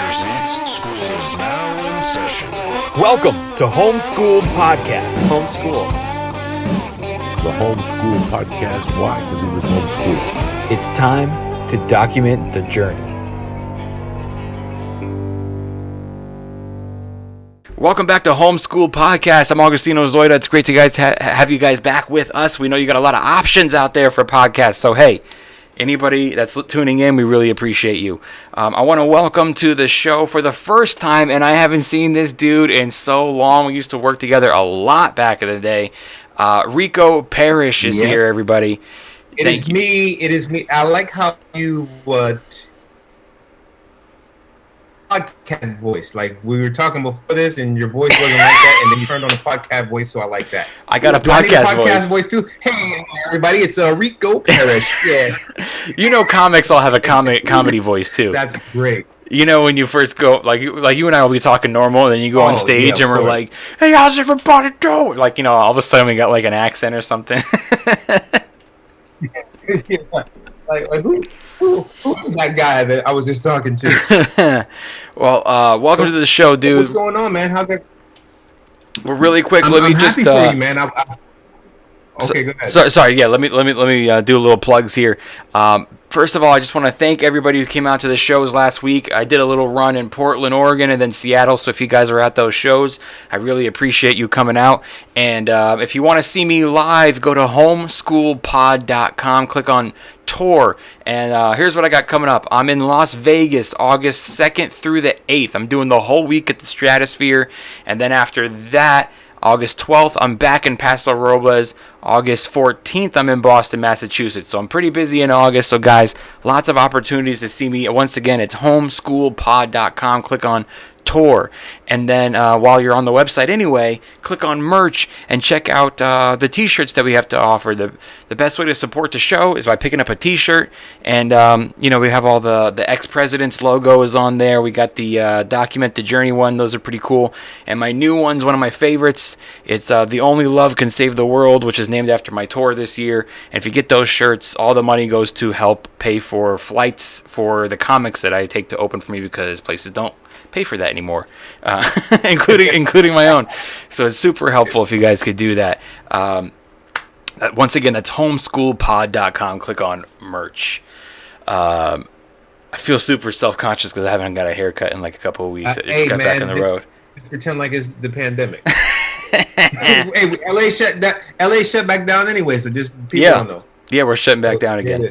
presents School is Now in Session. Welcome to Homeschooled Podcast. Homeschooled. The Homeschooled Podcast. Why? Because he was homeschooled. It's time to document the journey. Welcome back to Homeschooled Podcast. I'm Agostino, Zoida. It's great to have you guys back with us. We know you got a lot of options out there for podcasts. So, hey, anybody that's tuning in, we really appreciate you. I want to welcome to the show for the first time, and I haven't seen this dude in so long. We used to work together a lot back in the day. Ricco Parish is here, everybody. It is me. I like how you podcast voice. Like we were talking before this, and your voice wasn't like that, and then you turned on the podcast voice, so I like that. I got a podcast voice too. Hey, everybody, it's Ricco Parish. Yeah, you know, comics all have a comedy voice too. That's great. You know, when you first go, like you and I will be talking normal, and then you go on stage, and we're like, "Hey, how's everybody doing?" Like, you know, all of a sudden we got like an accent or something. like who's that guy that I was just talking to? Well, welcome to the show, dude. What's going on, man? How's that? Well, really quick, I'm happy for you, man. Okay, go ahead. Sorry, yeah. Let me do a little plugs here. First of all, I just want to thank everybody who came out to the shows last week. I did a little run in Portland, Oregon, and then Seattle. So if you guys are at those shows, I really appreciate you coming out. And if you want to see me live, go to homeschoolpod.com. Click on tour. And here's what I got coming up. I'm in Las Vegas, August 2nd through the 8th. I'm doing the whole week at the Stratosphere. And then after that, August 12th, I'm back in Paso Robles. August 14th, I'm in Boston, Massachusetts. So I'm pretty busy in August. So guys, lots of opportunities to see me. Once again, it's homeschoolpod.com. Click on tour. And then while you're on the website anyway, click on merch and check out the t-shirts that we have to offer. The best way to support the show is by picking up a t-shirt. And, you know, we have all the ex-president's logo is on there. We got the Document the Journey one. Those are pretty cool. And my new one's one of my favorites. It's The Only Love Can Save the World, which is named after my tour this year. And if you get those shirts, all the money goes to help pay for flights for the comics that I take to open for me because places don't pay for that anymore, including my own. So it's super helpful if you guys could do that. Once again, that's homeschoolpod.com. Click on merch. I feel super self-conscious because I haven't got a haircut in like a couple of weeks. I just got back on the road. Pretend like it's the pandemic. Hey, LA shut back down anyway, so just people don't know. Yeah, we're shutting back down again. Yeah.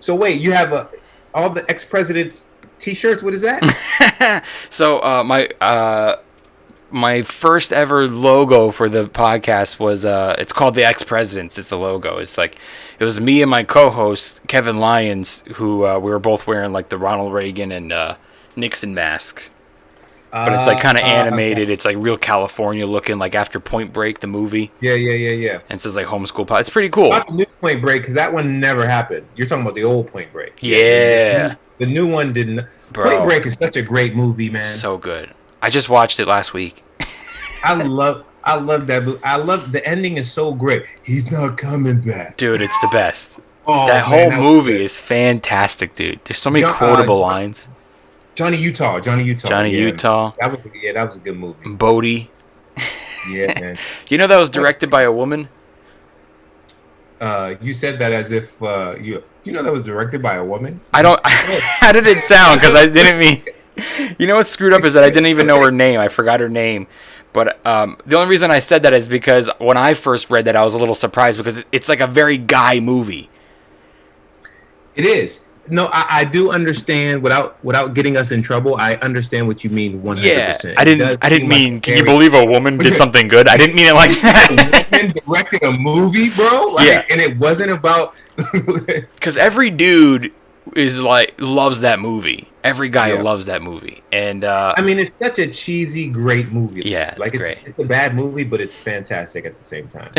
So wait, you have all the ex-presidents T-shirts. What is that? So my first ever logo for the podcast was it's called the Ex-Presidents. It's the logo. It's like it was me and my co-host Kevin Lyons who we were both wearing like the Ronald Reagan and Nixon mask. But it's like kind of animated. Okay. It's like real California looking, like after Point Break, the movie. Yeah. And it says like Homeschool Pod. It's pretty cool. Not the new Point Break because that one never happened. You're talking about the old Point Break. Yeah. The new one didn't. Bro, Point Break is such a great movie, man. So good. I just watched it last week. I love that movie. I love the ending is so great. He's not coming back. Dude, it's the best. That whole movie is fantastic, dude. There's so many quotable lines. Johnny Utah. That was a good movie. Bodie. Yeah, man. You know that was directed by a woman? You said that as if you know that was directed by a woman? How did it sound? Because I didn't mean... You know what's screwed up is that I didn't even know her name. I forgot her name. But the only reason I said that is because when I first read that, I was a little surprised because it's like a very guy movie. It is. No, I do understand without getting us in trouble. I understand what you mean 100%. Yeah, I didn't mean. Can you believe a woman did something good? I didn't mean it like that. A woman directing a movie, bro. And it wasn't about. Because every dude is like loves that movie. Every guy loves that movie, and I mean, it's such a cheesy, great movie. Yeah, like it's great. It's a bad movie, but it's fantastic at the same time.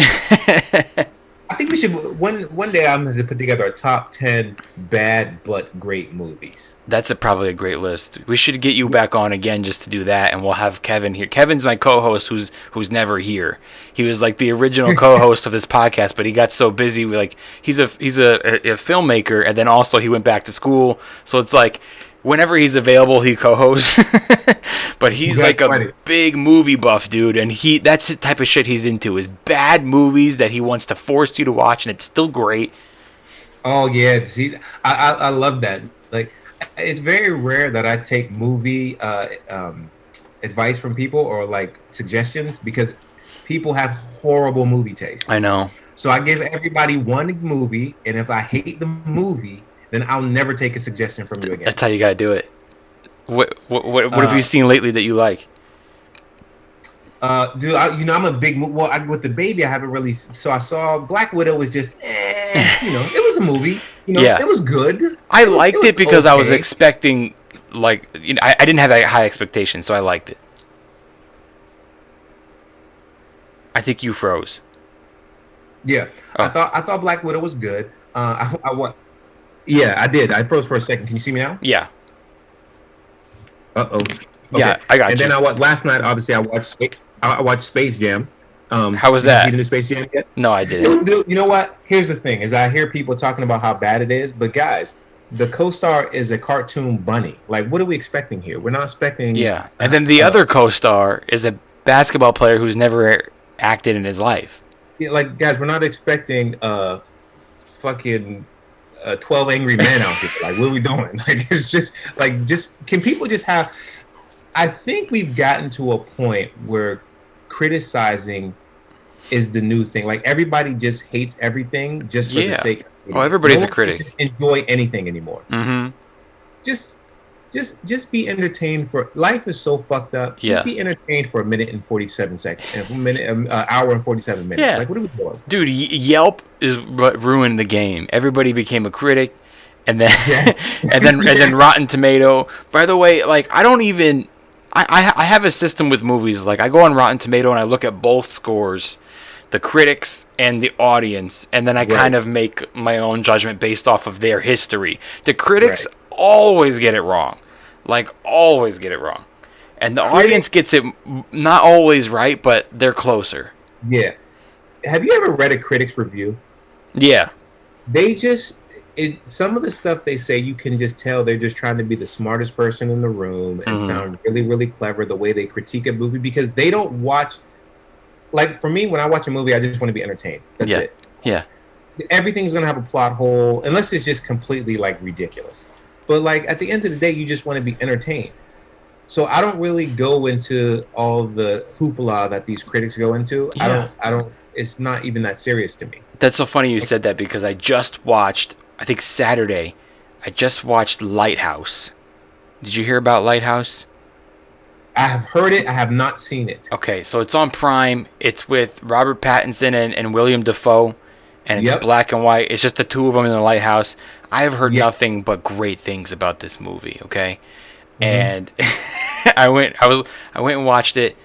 I think we should one day. I'm going to put together a top 10 bad but great movies. That's probably a great list. We should get you back on again just to do that, and we'll have Kevin here. Kevin's my co-host, who's never here. He was like the original co-host of this podcast, but he got so busy. He's a filmmaker, and then also he went back to school. So it's like whenever he's available, he co-hosts. But he's That's like a funny. big movie buff dude, and that's the type of shit he's into, is bad movies that he wants to force you to watch, and it's still great. Oh yeah, see, I love that. Like, it's very rare that I take movie advice from people or like suggestions, because people have horrible movie taste. I know. So I give everybody one movie, and if I hate the movie, then I'll never take a suggestion from you again. That's how you gotta do it. What have you seen lately that you like? Dude, I'm a big with the baby. I haven't really. So I saw Black Widow was just, it was a movie. Yeah. It was good. I liked it because I was okay. expecting, like, I didn't have that high expectations, so I liked it. I think you froze. Yeah, Oh. I thought Black Widow was good. Yeah, I did. I froze for a second. Can you see me now? Yeah. Uh-oh. Yeah, I got and you. then last night, obviously, I watched Space Jam. How was did that? you see the new Space Jam yet? No, I didn't. Dude, you know what? Here's the thing: is I hear people talking about how bad it is, but guys, the co-star is a cartoon bunny. Like, what are we expecting here? We're not expecting. Yeah. And then the other co-star is a basketball player who's never acted in his life. Yeah, like, guys, we're not expecting fucking 12 Angry Men out here. Like, what are we doing? Like, it's just can people just have? I think we've gotten to a point where criticizing is the new thing. Like, everybody just hates everything just for the sake of it. Oh, everybody's No a one critic. can enjoy anything anymore. Mm-hmm. Just be entertained for life is so fucked up. Just Yeah. be entertained for a minute and 47 seconds, hour and 47 minutes. Yeah. Like, what are we doing? Dude, Yelp is what ruined the game. Everybody became a critic, and then and then Rotten Tomato. By the way, like, I don't even. I have a system with movies. Like, I go on Rotten Tomato and I look at both scores, the critics and the audience, and then I kind of make my own judgment based off of their history. The critics always get it wrong. Like, always get it wrong. And the audience gets it not always right, but they're closer. Yeah. Have you ever read a critic's review? Yeah. They just some of the stuff they say, you can just tell they're just trying to be the smartest person in the room and sound really, really clever the way they critique a movie, because they don't watch. Like, for me, when I watch a movie, I just want to be entertained. That's it. Yeah. Everything's going to have a plot hole, unless it's just completely, like, ridiculous. But, like, at the end of the day, you just want to be entertained. So I don't really go into all the hoopla that these critics go into. Yeah. I don't. It's not even that serious to me. That's so funny you said that, because I just watched, I think Saturday, I just watched Lighthouse. Did you hear about Lighthouse? I have heard it. I have not seen it. Okay, so it's on Prime. It's with Robert Pattinson and William Dafoe, and it's black and white. It's just the two of them in the lighthouse. I have heard nothing but great things about this movie. Okay, and I went and watched it,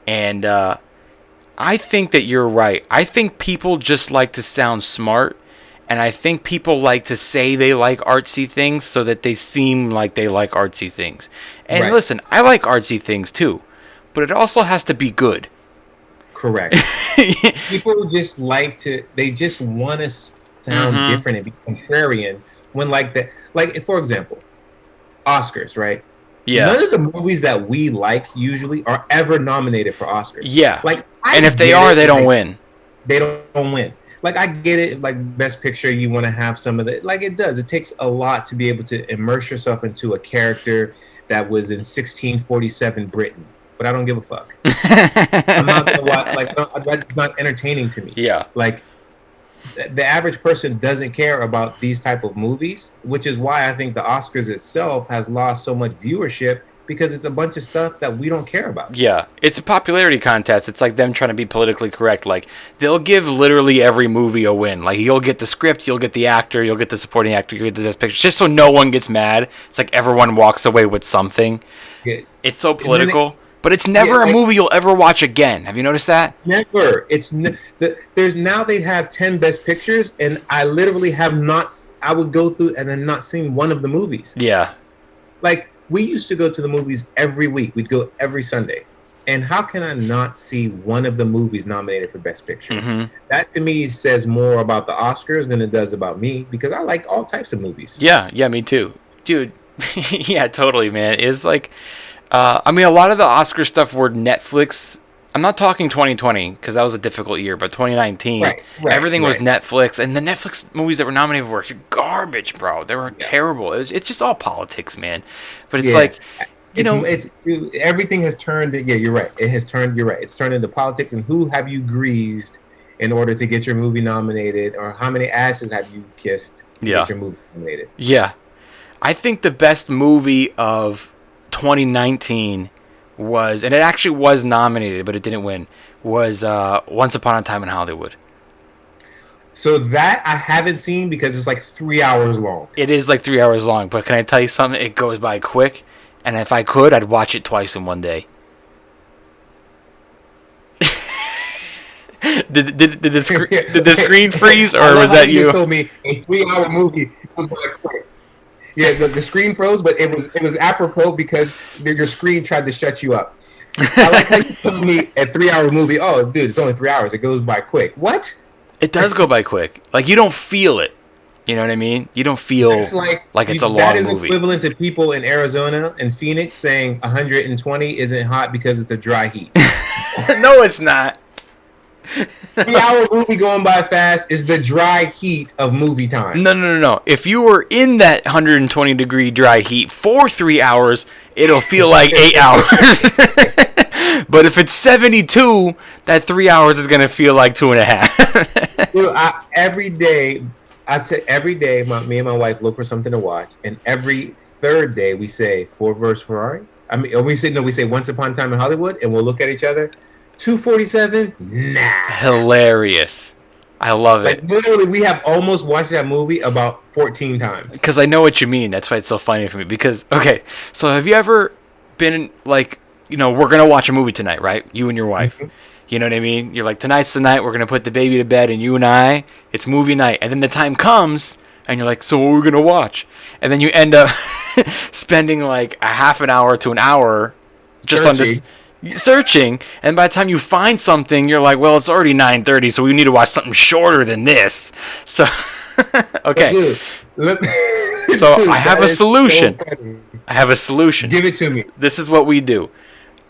and I think that you're right. I think people just like to sound smart, and I think people like to say they like artsy things so that they seem like they like artsy things. And listen, I like artsy things too, but it also has to be good. Correct. People just they just want to sound different and be contrarian when, like, that. Like, for example, Oscars, right? Yeah. None of the movies that we like usually are ever nominated for Oscars. Yeah. Like, and if they are, they don't win. They don't win. Like, I get it. Like, Best Picture, you want to have some of the, like, it does. It takes a lot to be able to immerse yourself into a character that was in 1647 Britain. But I don't give a fuck. I'm not gonna watch. Like, it's not entertaining to me. Yeah. Like, the average person doesn't care about these type of movies, which is why I think the Oscars itself has lost so much viewership, because it's a bunch of stuff that we don't care about. Yeah, it's a popularity contest. It's like them trying to be politically correct. Like, they'll give literally every movie a win. Like, you'll get the script, you'll get the actor, you'll get the supporting actor, you'll get the best picture, just so no one gets mad. It's like everyone walks away with something. Yeah. It's so political. But it's never a movie you'll ever watch again. Have you noticed that? Never. There's now they have 10 best pictures, and I literally have not. I would go through and then not seen one of the movies. Yeah. Like, we used to go to the movies every week. We'd go every Sunday. And how can I not see one of the movies nominated for Best Picture? That, to me, says more about the Oscars than it does about me, because I like all types of movies. Yeah, me too. Dude, Yeah, totally, man. It's like, I mean, a lot of the Oscar stuff were Netflix. I'm not talking 2020 because that was a difficult year, but 2019, everything was Netflix, and the Netflix movies that were nominated were garbage, bro. They were terrible. It's just all politics, man. But it's like, it's everything has turned. Yeah, you're right. It has turned. You're right. It's turned into politics, and who have you greased in order to get your movie nominated, or how many asses have you kissed to get your movie nominated? Yeah, I think the best movie of 2019 was, and it actually was nominated, but it didn't win, was Once Upon a Time in Hollywood. So that I haven't seen because it's like 3 hours long. It is like 3 hours long, but can I tell you something? It goes by quick, and if I could, I'd watch it twice in one day. did the screen freeze, or was that you? You just told me a 3 hour movie was like quick. Yeah, the screen froze, but it was apropos because your screen tried to shut you up. I like how you told me a 3 hour movie. Oh, dude, it's only 3 hours. It goes by quick. What? It does go by quick. Like, you don't feel it. You know what I mean? You don't feel like it's a long movie. That is equivalent to people in Arizona and Phoenix saying 120 isn't hot because it's a dry heat. No, it's not. 3 hour movie going by fast is the dry heat of movie time. No. If you were in that 120 degree dry heat for 3 hours, it'll feel like 8 hours. But if it's 72, that 3 hours is going to feel like 2.5. Dude, every day, me and my wife look for something to watch, and every third day we say Ford versus Ferrari. I mean, we say Once Upon a Time in Hollywood, and we'll look at each other. 247? Nah. Hilarious. I love it. Like, literally, we have almost watched that movie about 14 times. Because I know what you mean. That's why it's so funny for me. Because, okay, so have you ever been like, we're going to watch a movie tonight, right? You and your wife. Mm-hmm. You know what I mean? You're like, tonight's the night. We're going to put the baby to bed, and you and I, it's movie night. And then the time comes, and you're like, so what are we going to watch? And then you end up spending like a half an hour to an hour just on this searching, and by the time you find something, you're like, well, it's already 9:30, so we need to watch something shorter than this. So okay, so I have a solution. Give it to me. This is what we do.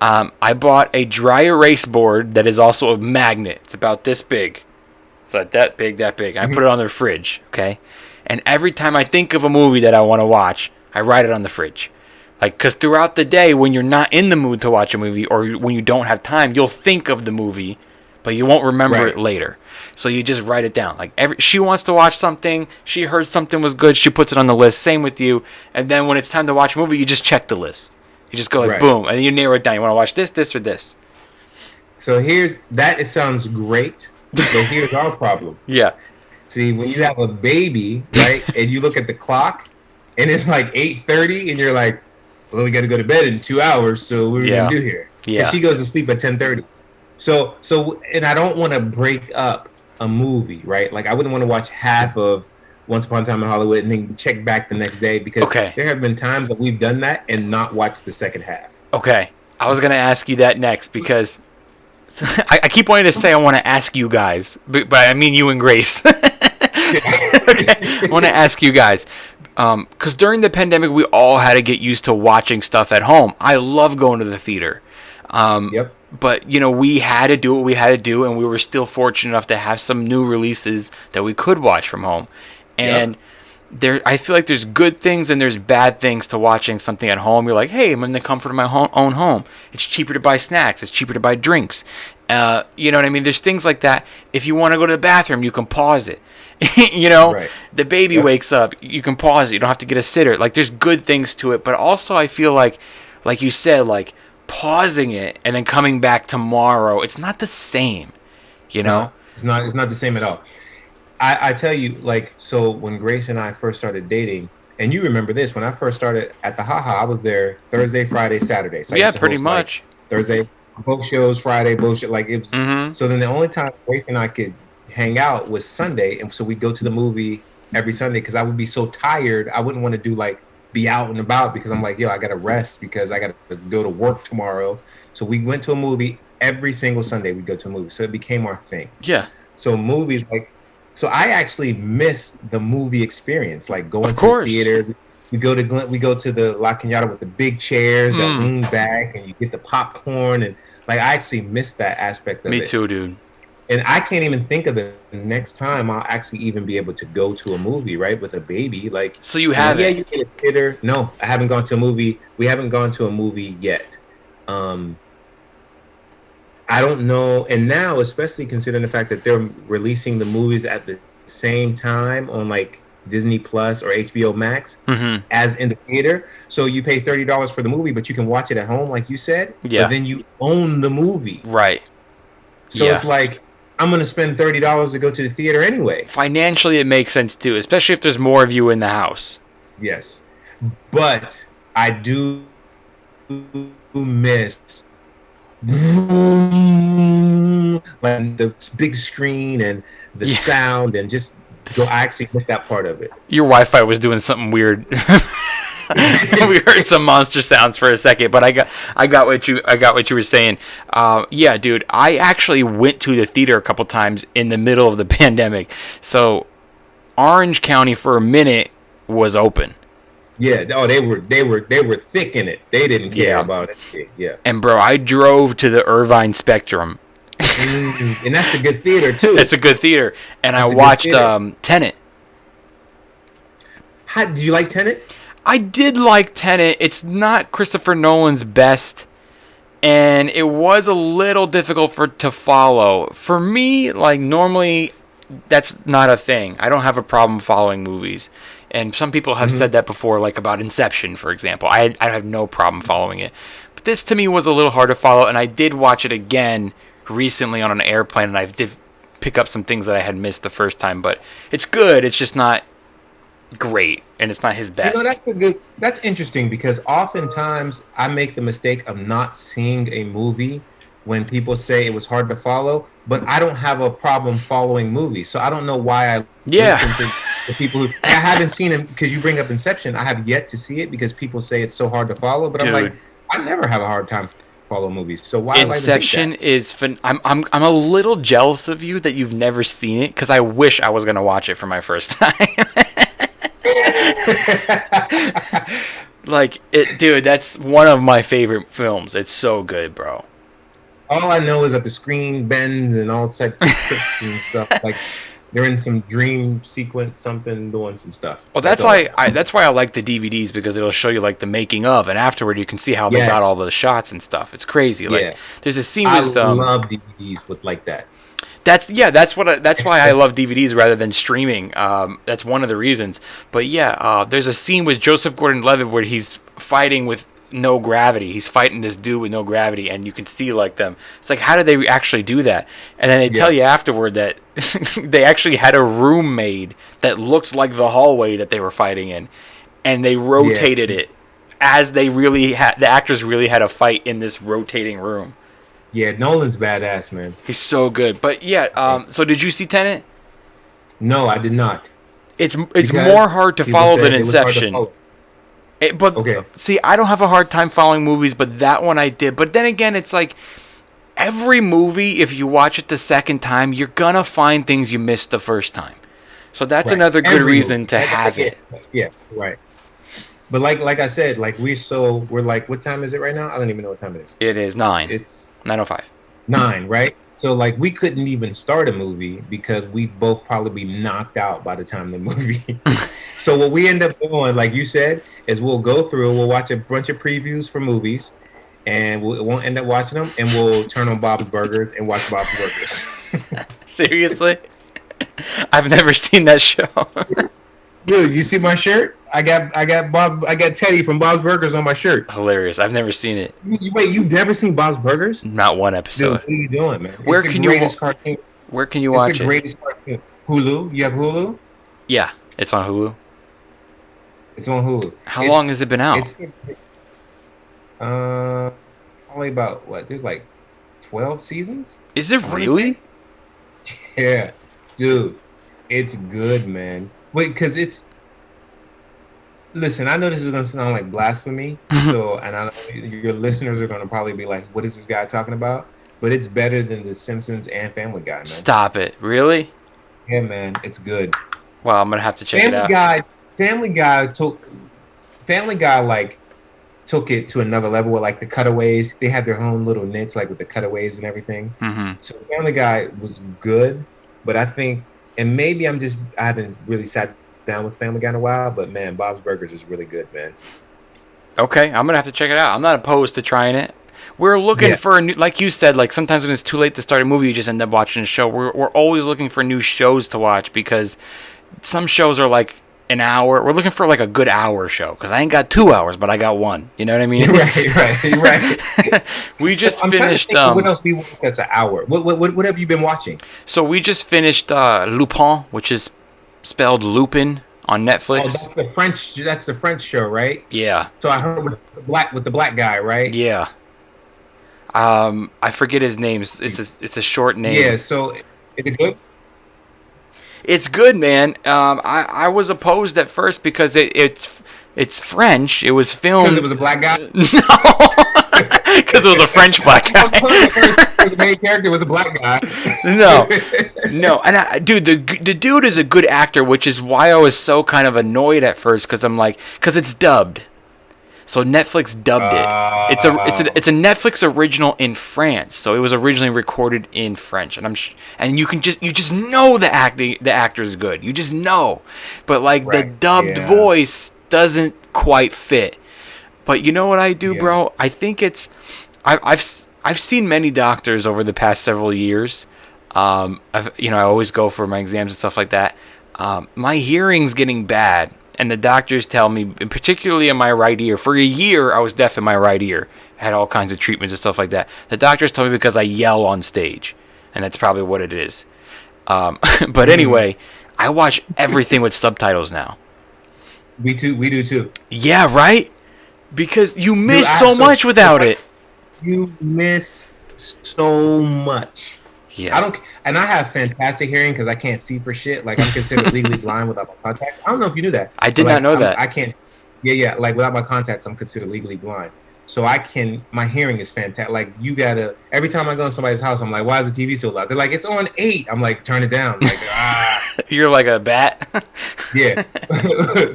I bought a dry erase board that is also a magnet. It's about this big. It's like that big. I put it on the fridge, okay? And every time I think of a movie that I want to watch, I write it on the fridge. Like, because throughout the day, when you're not in the mood to watch a movie, or when you don't have time, you'll think of the movie, but you won't remember it later. So you just write it down. Like, she wants to watch something, she heard something was good, she puts it on the list. Same with you. And then when it's time to watch a movie, you just check the list. You just go like, boom, and then you narrow it down. You want to watch this, or this. So it sounds great. So here's our problem. Yeah. See, when you have a baby, right, and you look at the clock, and it's like 8:30, and you're like, well, we got to go to bed in 2 hours, so what are we going to do here? Yeah. She goes to sleep at 10:30. So, and I don't want to break up a movie, right? Like, I wouldn't want to watch half of Once Upon a Time in Hollywood and then check back the next day, because there have been times that we've done that and not watched the second half. Okay. I was going to ask you that next, because I keep wanting to say I want to ask you guys, but I mean you and Grace. Okay. I want to ask you guys. Because during the pandemic, we all had to get used to watching stuff at home. I love going to the theater. But, we had to do what we had to do, and we were still fortunate enough to have some new releases that we could watch from home. And I feel like there's good things and there's bad things to watching something at home. You're like, hey, I'm in the comfort of my own home. It's cheaper to buy snacks. It's cheaper to buy drinks. You know what I mean? There's things like that. If you want to go to the bathroom, you can pause it. The baby wakes up, you can pause it. You don't have to get a sitter. Like, there's good things to it, but also I feel like you said, like, pausing it and then coming back tomorrow, it's not the same, No, it's not the same at all. I tell you, like, so when Grace and I first started dating, and you remember this, when I first started at the Haha, I was there Thursday, Friday, Saturday. So yeah, pretty much. Like, Thursday, both shows, Friday, bullshit. Like, it was, So then the only time Grace and I could hang out was Sunday, and so we'd go to the movie every Sunday, because I would be so tired, I wouldn't want to do like be out and about, because I'm like, yo, I gotta rest because I gotta go to work tomorrow. So we went to a movie every single Sunday. We'd go to a movie, so it became our thing. Yeah. So movies, like, so I actually miss the movie experience, like going to the theater, we go to the La Cañada with the big chairs that lean back, and you get the popcorn, and like I actually miss that aspect of it. Me too, dude. And I can't even think of the next time I'll actually even be able to go to a movie, right, with a baby. Like, so you have yeah, it? you get a theater. No, I haven't gone to a movie. We haven't gone to a movie yet. I don't know. And now, especially considering the fact that they're releasing the movies at the same time on like Disney Plus or HBO Max as in the theater. So you pay $30 for the movie, but you can watch it at home, like you said. Yeah. But then you own the movie. Right. So it's like, I'm going to spend $30 to go to the theater anyway. Financially, it makes sense too, especially if there's more of you in the house. Yes. But I do miss like the big screen and the sound and just I actually miss that part of it. Your Wi-Fi was doing something weird. We heard some monster sounds for a second, but I got what you were saying. Yeah, dude, I actually went to the theater a couple times in the middle of the pandemic. So Orange County for a minute was open. Yeah, oh, they were thick in it. They didn't care about it. Yeah. And bro, I drove to the Irvine Spectrum. And that's the good theater too. It's a good theater, and I watched Tenet. How did you like Tenet? I did like Tenet. It's not Christopher Nolan's best, and it was a little difficult to follow. For me, like normally, that's not a thing. I don't have a problem following movies. And some people have said that before, like about Inception, for example. I have no problem following it. But this, to me, was a little hard to follow, and I did watch it again recently on an airplane, and I did pick up some things that I had missed the first time. But it's good. It's just not great, and it's not his best. You know, that's interesting, because oftentimes I make the mistake of not seeing a movie when people say it was hard to follow, but I don't have a problem following movies. So I don't know why I listen to the people who... I haven't seen it, because you bring up Inception. I have yet to see it because people say it's so hard to follow, but I'm like, I never have a hard time following movies. So why Inception is I'm a little jealous of you that you've never seen it, because I wish I was going to watch it for my first time. Like it, dude, that's one of my favorite films. It's so good, bro. All I know is that the screen bends and all types of tricks and stuff. Like they're in some dream sequence, something doing some stuff. Well, that's why I like the DVDs, because it'll show you like the making of, and afterward you can see how they got all the shots and stuff. It's crazy. Like there's a scene with I love DVDs with like that. That's why I love DVDs rather than streaming. That's one of the reasons. But yeah, there's a scene with Joseph Gordon-Levitt where he's fighting with no gravity. He's fighting this dude with no gravity, and you can see like them. It's like, how did they actually do that? And then they tell you afterward that they actually had a room made that looked like the hallway that they were fighting in, and they rotated it as the actors really had a fight in this rotating room. Yeah, Nolan's badass, man. He's so good. But yeah, so did you see Tenet? No, I did not. It's more hard to follow than Inception. See, I don't have a hard time following movies, but that one I did. But then again, it's like every movie, if you watch it the second time, you're gonna find things you missed the first time. So that's another good reason to have it. Yeah, right. But like I said, like we're like, what time is it right now? I don't even know what time it is. It is 9. It's 9:05. 9, right? So like we couldn't even start a movie because we'd both probably be knocked out by the time the movie. So what we end up doing, like you said, is we'll go through, we'll watch a bunch of previews for movies, and we won't end up watching them, and we'll turn on Bob's Burgers and watch Bob's Burgers. Seriously? I've never seen that show. Dude, you see my shirt? I got Teddy from Bob's Burgers on my shirt. Hilarious. I've never seen it. Wait, you've never seen Bob's Burgers? Not one episode. Dude, what are you doing, man? Where it's can the greatest cartoon. Where can you watch it? It's the greatest cartoon. Hulu? You have Hulu? Yeah, it's on Hulu. It's on Hulu. How long has it been out? It's only about there's like 12 seasons? Is it really? Yeah. Dude, it's good, man. Wait, because it's... Listen, I know this is going to sound like blasphemy, and I know your listeners are going to probably be like, what is this guy talking about? But it's better than The Simpsons and Family Guy, man. Stop it. Really? Yeah, man. It's good. Well, I'm going to have to check it out. Family Guy Family Guy like took it to another level with like the cutaways. They had their own little niche, like with the cutaways and everything. Mm-hmm. So Family Guy was good, but I think, and maybe I haven't really sat down with Family Guy in a while, but man, Bob's Burgers is really good, man. Okay, I'm gonna have to check it out. I'm not opposed to trying it. We're looking for a new, like you said, like sometimes when it's too late to start a movie, you just end up watching a show. We're always looking for new shows to watch because some shows are like an hour. We're looking for like a good hour show because I ain't got 2 hours, but I got one. You know what I mean? Right. We just I'm finished. what else we watch that's an hour? What have you been watching? So we just finished Lupin, which is spelled Lupin on Netflix. Oh, that's the French show, right? Yeah. So I heard with the black guy, right? Yeah. I forget his name. It's a short name. Yeah. So is it good? It's good, man. I was opposed at first because it's French. It was filmed Because it was a black guy. No, because it was a French black guy. The main character was a black guy. No, and dude, the dude is a good actor, which is why I was so kind of annoyed at first because I'm like, because it's dubbed. So Netflix dubbed it. It's a Netflix original in France. So it was originally recorded in French, and you just know the actor is good. You just know, but like the dubbed voice doesn't quite fit. But you know what I do, bro? I think I've seen many doctors over the past several years. I always go for my exams and stuff like that. My hearing's getting bad. And the doctors tell me, and particularly in my right ear, for a year I was deaf in my right ear. I had all kinds of treatments and stuff like that. The doctors tell me because I yell on stage, and that's probably what it is. But anyway, I watch everything with subtitles now. We do too. Yeah, right? Because you miss so much without it. You miss so much. Yeah. I have fantastic hearing because I can't see for shit. Like I'm considered legally blind without my contacts. I don't know if you knew that. I did not know that. I can't. Yeah. Like without my contacts, I'm considered legally blind. So my hearing is fantastic. Like every time I go in somebody's house, I'm like, why is the TV so loud? They're like, it's on 8. I'm like, turn it down. Like, You're like a bat. Yeah.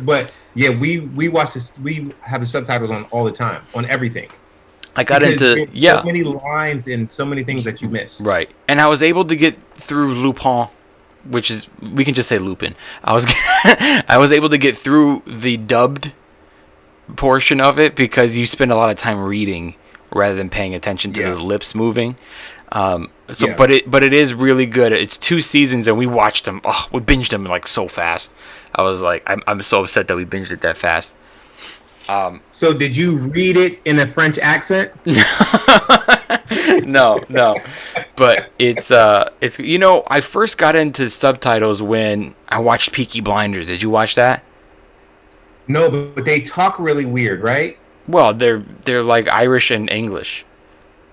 But yeah, we watch this. We have the subtitles on all the time on everything. I got because into so many lines and so many things that you miss. Right, and I was able to get through Lupin, which is we can just say Lupin. I was able to get through the dubbed portion of it because you spend a lot of time reading rather than paying attention to the lips moving. But it is really good. It's 2 seasons and we watched them. Oh, we binged them like so fast. I was like, I'm so upset that we binged it that fast. So did you read it in a French accent? No. But it's I first got into subtitles when I watched Peaky Blinders. Did you watch that? No, but they talk really weird, right? Well, they're like Irish and English.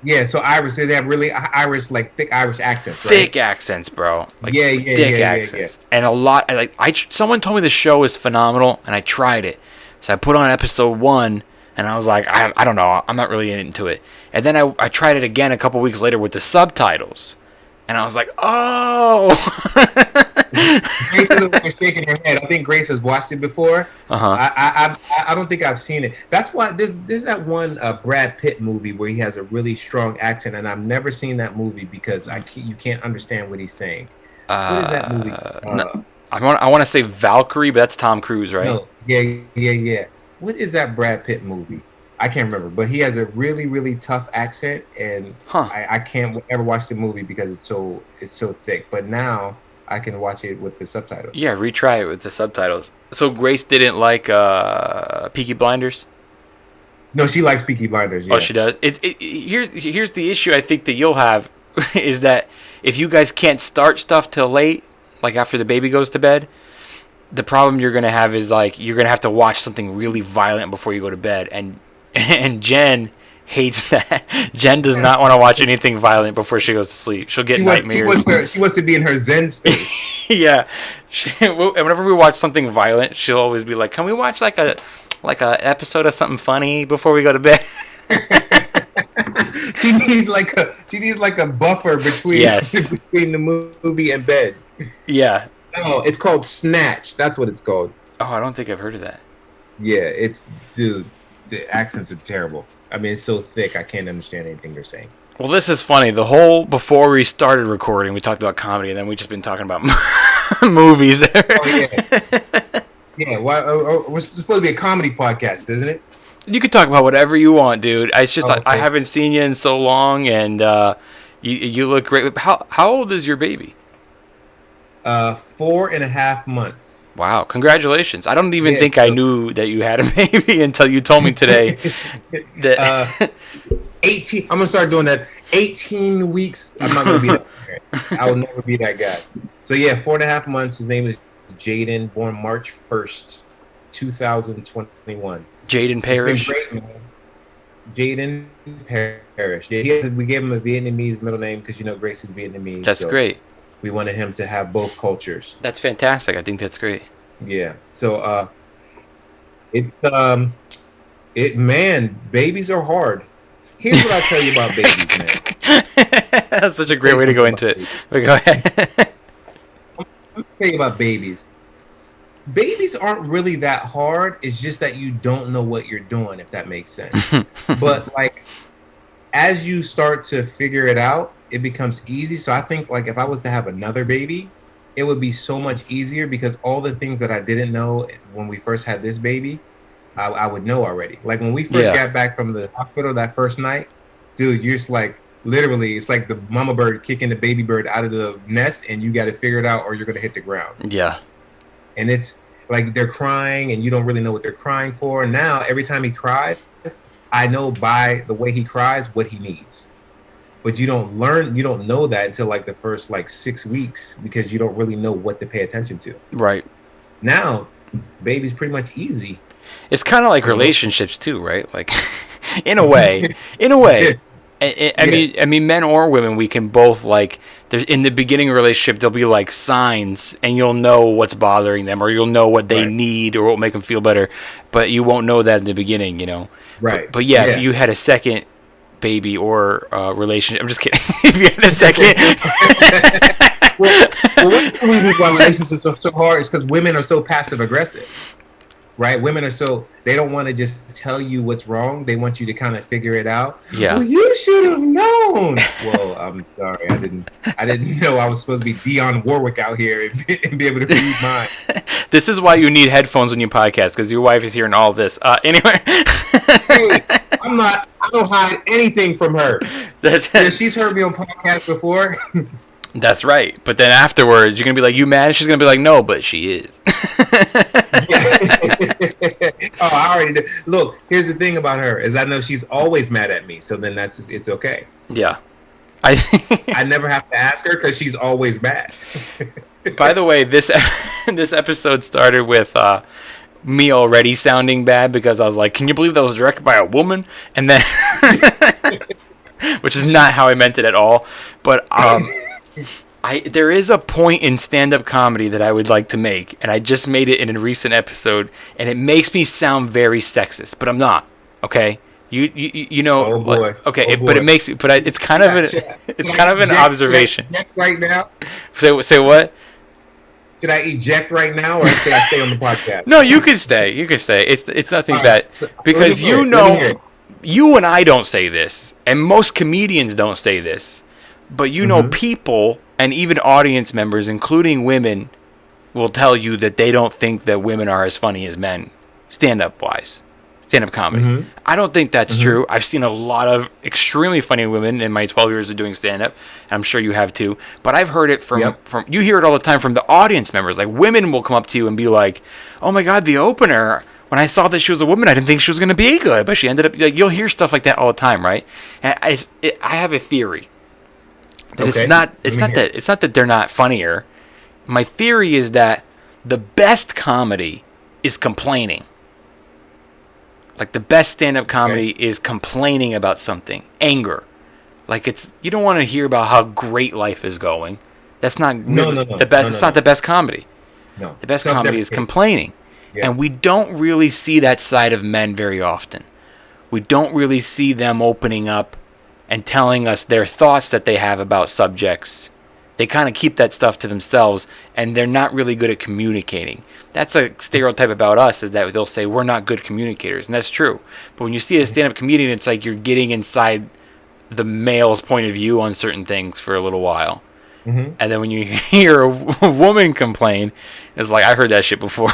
Yeah, so Irish, they have really Irish, like thick Irish accents, right? Thick accents, bro. Like thick accents. And a lot. Someone told me the show is phenomenal, and I tried it. So I put on episode 1, and I was like, I don't know, I'm not really into it. And then I tried it again a couple weeks later with the subtitles, and I was like, oh. Grace is shaking her head. I think Grace has watched it before. I don't think I've seen it. That's why there's that one Brad Pitt movie where he has a really strong accent, and I've never seen that movie because you can't understand what he's saying. What is that movie? No, I want to say Valkyrie, but that's Tom Cruise, right? No. Yeah. What is that Brad Pitt movie? I can't remember, but he has a really, really tough accent, and I can't ever watch the movie because it's so thick. But now I can watch it with the subtitles. Yeah, retry it with the subtitles. So Grace didn't like Peaky Blinders? No, she likes Peaky Blinders. Yeah. Oh, she does. Here's the issue I think that you'll have is that if you guys can't start stuff till late, like after the baby goes to bed, the problem you're gonna have is like you're gonna have to watch something really violent before you go to bed, and Jen hates that. Jen does not want to watch anything violent before she goes to sleep. She'll get nightmares. She wants to be in her Zen space. Yeah. Whenever we watch something violent, she'll always be like, "Can we watch like a episode of something funny before we go to bed?" She needs like a buffer between the movie and bed. Yeah. No, it's called Snatch. That's what it's called. Oh, I don't think I've heard of that. Yeah, dude, the accents are terrible. I mean, it's so thick, I can't understand anything they're saying. Well, this is funny. Before we started recording, we talked about comedy, and then we just been talking about movies. Oh, yeah. Yeah, we're supposed to be a comedy podcast, isn't it? You can talk about whatever you want, dude. It's just Okay. I haven't seen you in so long, and you look great. How old is your baby? 4.5 months. Wow, congratulations. I don't even think I knew that you had a baby until you told me today. That 18. I'm gonna start doing that. 18 weeks. I'm not gonna be that guy. I will never be that guy. So yeah, 4.5 months. His name is Jaden, born March 1st, 2021. Jaden Parish. It's been great, man. Jaden Parish. Yeah, we gave him a Vietnamese middle name because Grace is Vietnamese. That's great. We wanted him to have both cultures. That's fantastic. I think that's great. Yeah. So man, babies are hard. Here's what I'll tell you about babies, man. That's such a great way to go into it. But go ahead. I'm gonna tell you about babies. Babies aren't really that hard. It's just that you don't know what you're doing, if that makes sense. But like, as you start to figure it out, it becomes easy. So I think like if I was to have another baby, it would be so much easier because all the things that I didn't know when we first had this baby, I would know already. Like when we first got back from the hospital that first night, dude, you're just like, literally, it's like the mama bird kicking the baby bird out of the nest and you got to figure it out or you're going to hit the ground. Yeah. And it's like they're crying and you don't really know what they're crying for. Now, every time he cries, I know by the way he cries what he needs. But you don't know that until like the first like 6 weeks because you don't really know what to pay attention to. Right. Now, baby's pretty much easy. It's kind of like relationships too, right? Like, in a way. I mean, men or women, we can both like. There's in the beginning of a relationship, there'll be like signs, and you'll know what's bothering them, or you'll know what they need, or what will make them feel better. But you won't know that in the beginning, Right. But if you had a second baby or relationship, I'm just kidding. If you had a second. well, one of the reasons why relationships are so hard is because women are so passive aggressive. Right? Women are they don't want to just tell you what's wrong. They want you to kind of figure it out. Yeah. Well, you should have known. Well, I'm sorry. I didn't know I was supposed to be Dionne Warwick out here and be able to read mine. This is why you need headphones when you podcast, because your wife is hearing all of this. Anyway. Hey, I don't hide anything from her. She's heard me on podcasts before. That's right. But then afterwards, you're going to be like, you mad? She's going to be like, no, but she is. Oh, I already did. Look, here's the thing about her is I know she's always mad at me. So then it's okay. Yeah. I never have to ask her because she's always mad. By the way, this episode started with me already sounding bad because I was like, can you believe that was directed by a woman? And then, which is not how I meant it at all. But there is a point in stand-up comedy that I would like to make, and I just made it in a recent episode, and it makes me sound very sexist, but I'm not. Okay, you know. Oh boy. Okay, oh boy. But it makes. But it's kind of an observation. Eject right now. Say what? Should I eject right now, or should I stay on the podcast? No, you can stay. You can stay. It's nothing Right. bad because you and I don't say this, and most comedians don't say this. But know, people and even audience members, including women, will tell you that they don't think that women are as funny as men, stand-up comedy. I don't think that's true. I've seen a lot of extremely funny women in my 12 years of doing stand-up. I'm sure you have too. But I've heard it from you hear it all the time from the audience members. Like women will come up to you and be like, "Oh my God, the opener! When I saw that she was a woman, I didn't think she was going to be good, but she ended up like." You'll hear stuff like that all the time, right? And I have a theory. That it's not that they're not funnier. My theory is that the best comedy is complaining. Like the best stand-up comedy is complaining about something, anger. Like you don't want to hear about how great life is going. That's not the best. It's not the best comedy. No, the best comedy is complaining, and we don't really see that side of men very often. We don't really see them opening up and telling us their thoughts that they have about subjects. They kind of keep that stuff to themselves, and they're not really good at communicating. That's a stereotype about us, is that they'll say we're not good communicators, and that's true. But when you see a stand-up comedian, it's like you're getting inside the male's point of view on certain things for a little while. Mm-hmm. And then when you hear a woman complain, it's like, I heard that shit before.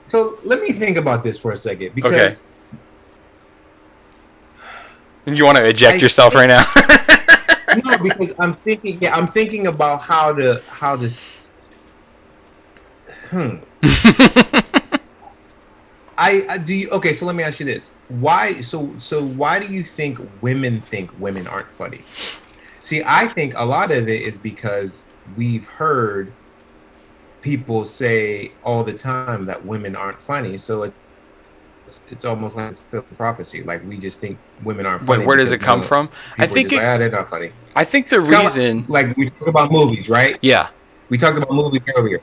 So let me think about this for a second, because you want to eject yourself right now? no, because I'm thinking. Yeah, I'm thinking about how to. I do. Okay, so let me ask you this: why? So why do you think women aren't funny? See, I think a lot of it is because we've heard people say all the time that women aren't funny, so it's almost like it's still prophecy. Like, we just think women aren't funny. Where does it come from? I think they're not funny. I think the reason, like we talk about movies, right? Yeah, we talked about movies earlier,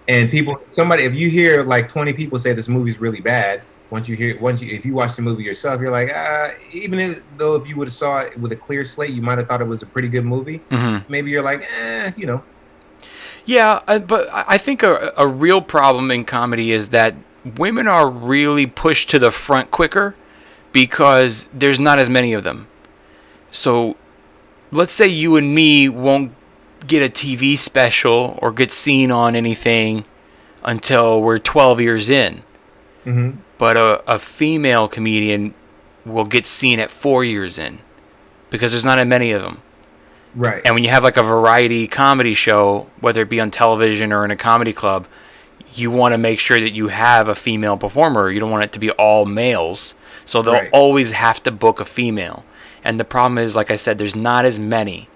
and if you hear like 20 people say this movie's really bad, if you watch the movie yourself, you're like, even if you would have saw it with a clear slate, you might have thought it was a pretty good movie. Mm-hmm. Maybe you're like, Yeah, but I think a real problem in comedy is that women are really pushed to the front quicker because there's not as many of them. So let's say you and me won't get a TV special or get seen on anything until we're 12 years in. Mm-hmm. But a female comedian will get seen at 4 years in because there's not as many of them. Right. And when you have like a variety comedy show, whether it be on television or in a comedy club, you want to make sure that you have a female performer. You don't want it to be all males. So they'll always have to book a female. And the problem is, like I said, there's not as many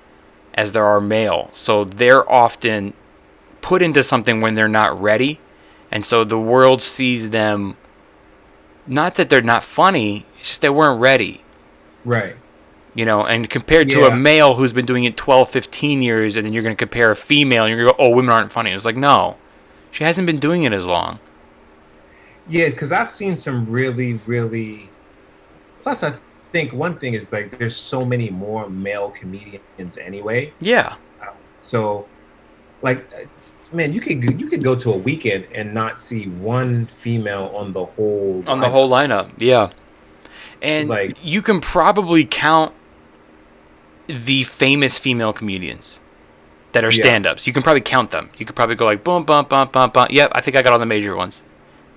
as there are male. So they're often put into something when they're not ready. And so the world sees them, not that they're not funny, it's just they weren't ready. Right. You know, and compared to a male who's been doing it 12, 15 years, and then you're going to compare a female, and you're going to go, oh, women aren't funny. It's like, no, she hasn't been doing it as long. Yeah, because I've seen some really, really... Plus, I think one thing is, like, there's so many more male comedians anyway. Yeah. So, like, man, you could go to a weekend and not see one female on the whole lineup. On the whole lineup, yeah. And like, you can probably count the famous female comedians that are stand-ups. You can probably count them. You could probably go like, boom, bump, bump, bump, bump. Yep, I think I got all the major ones.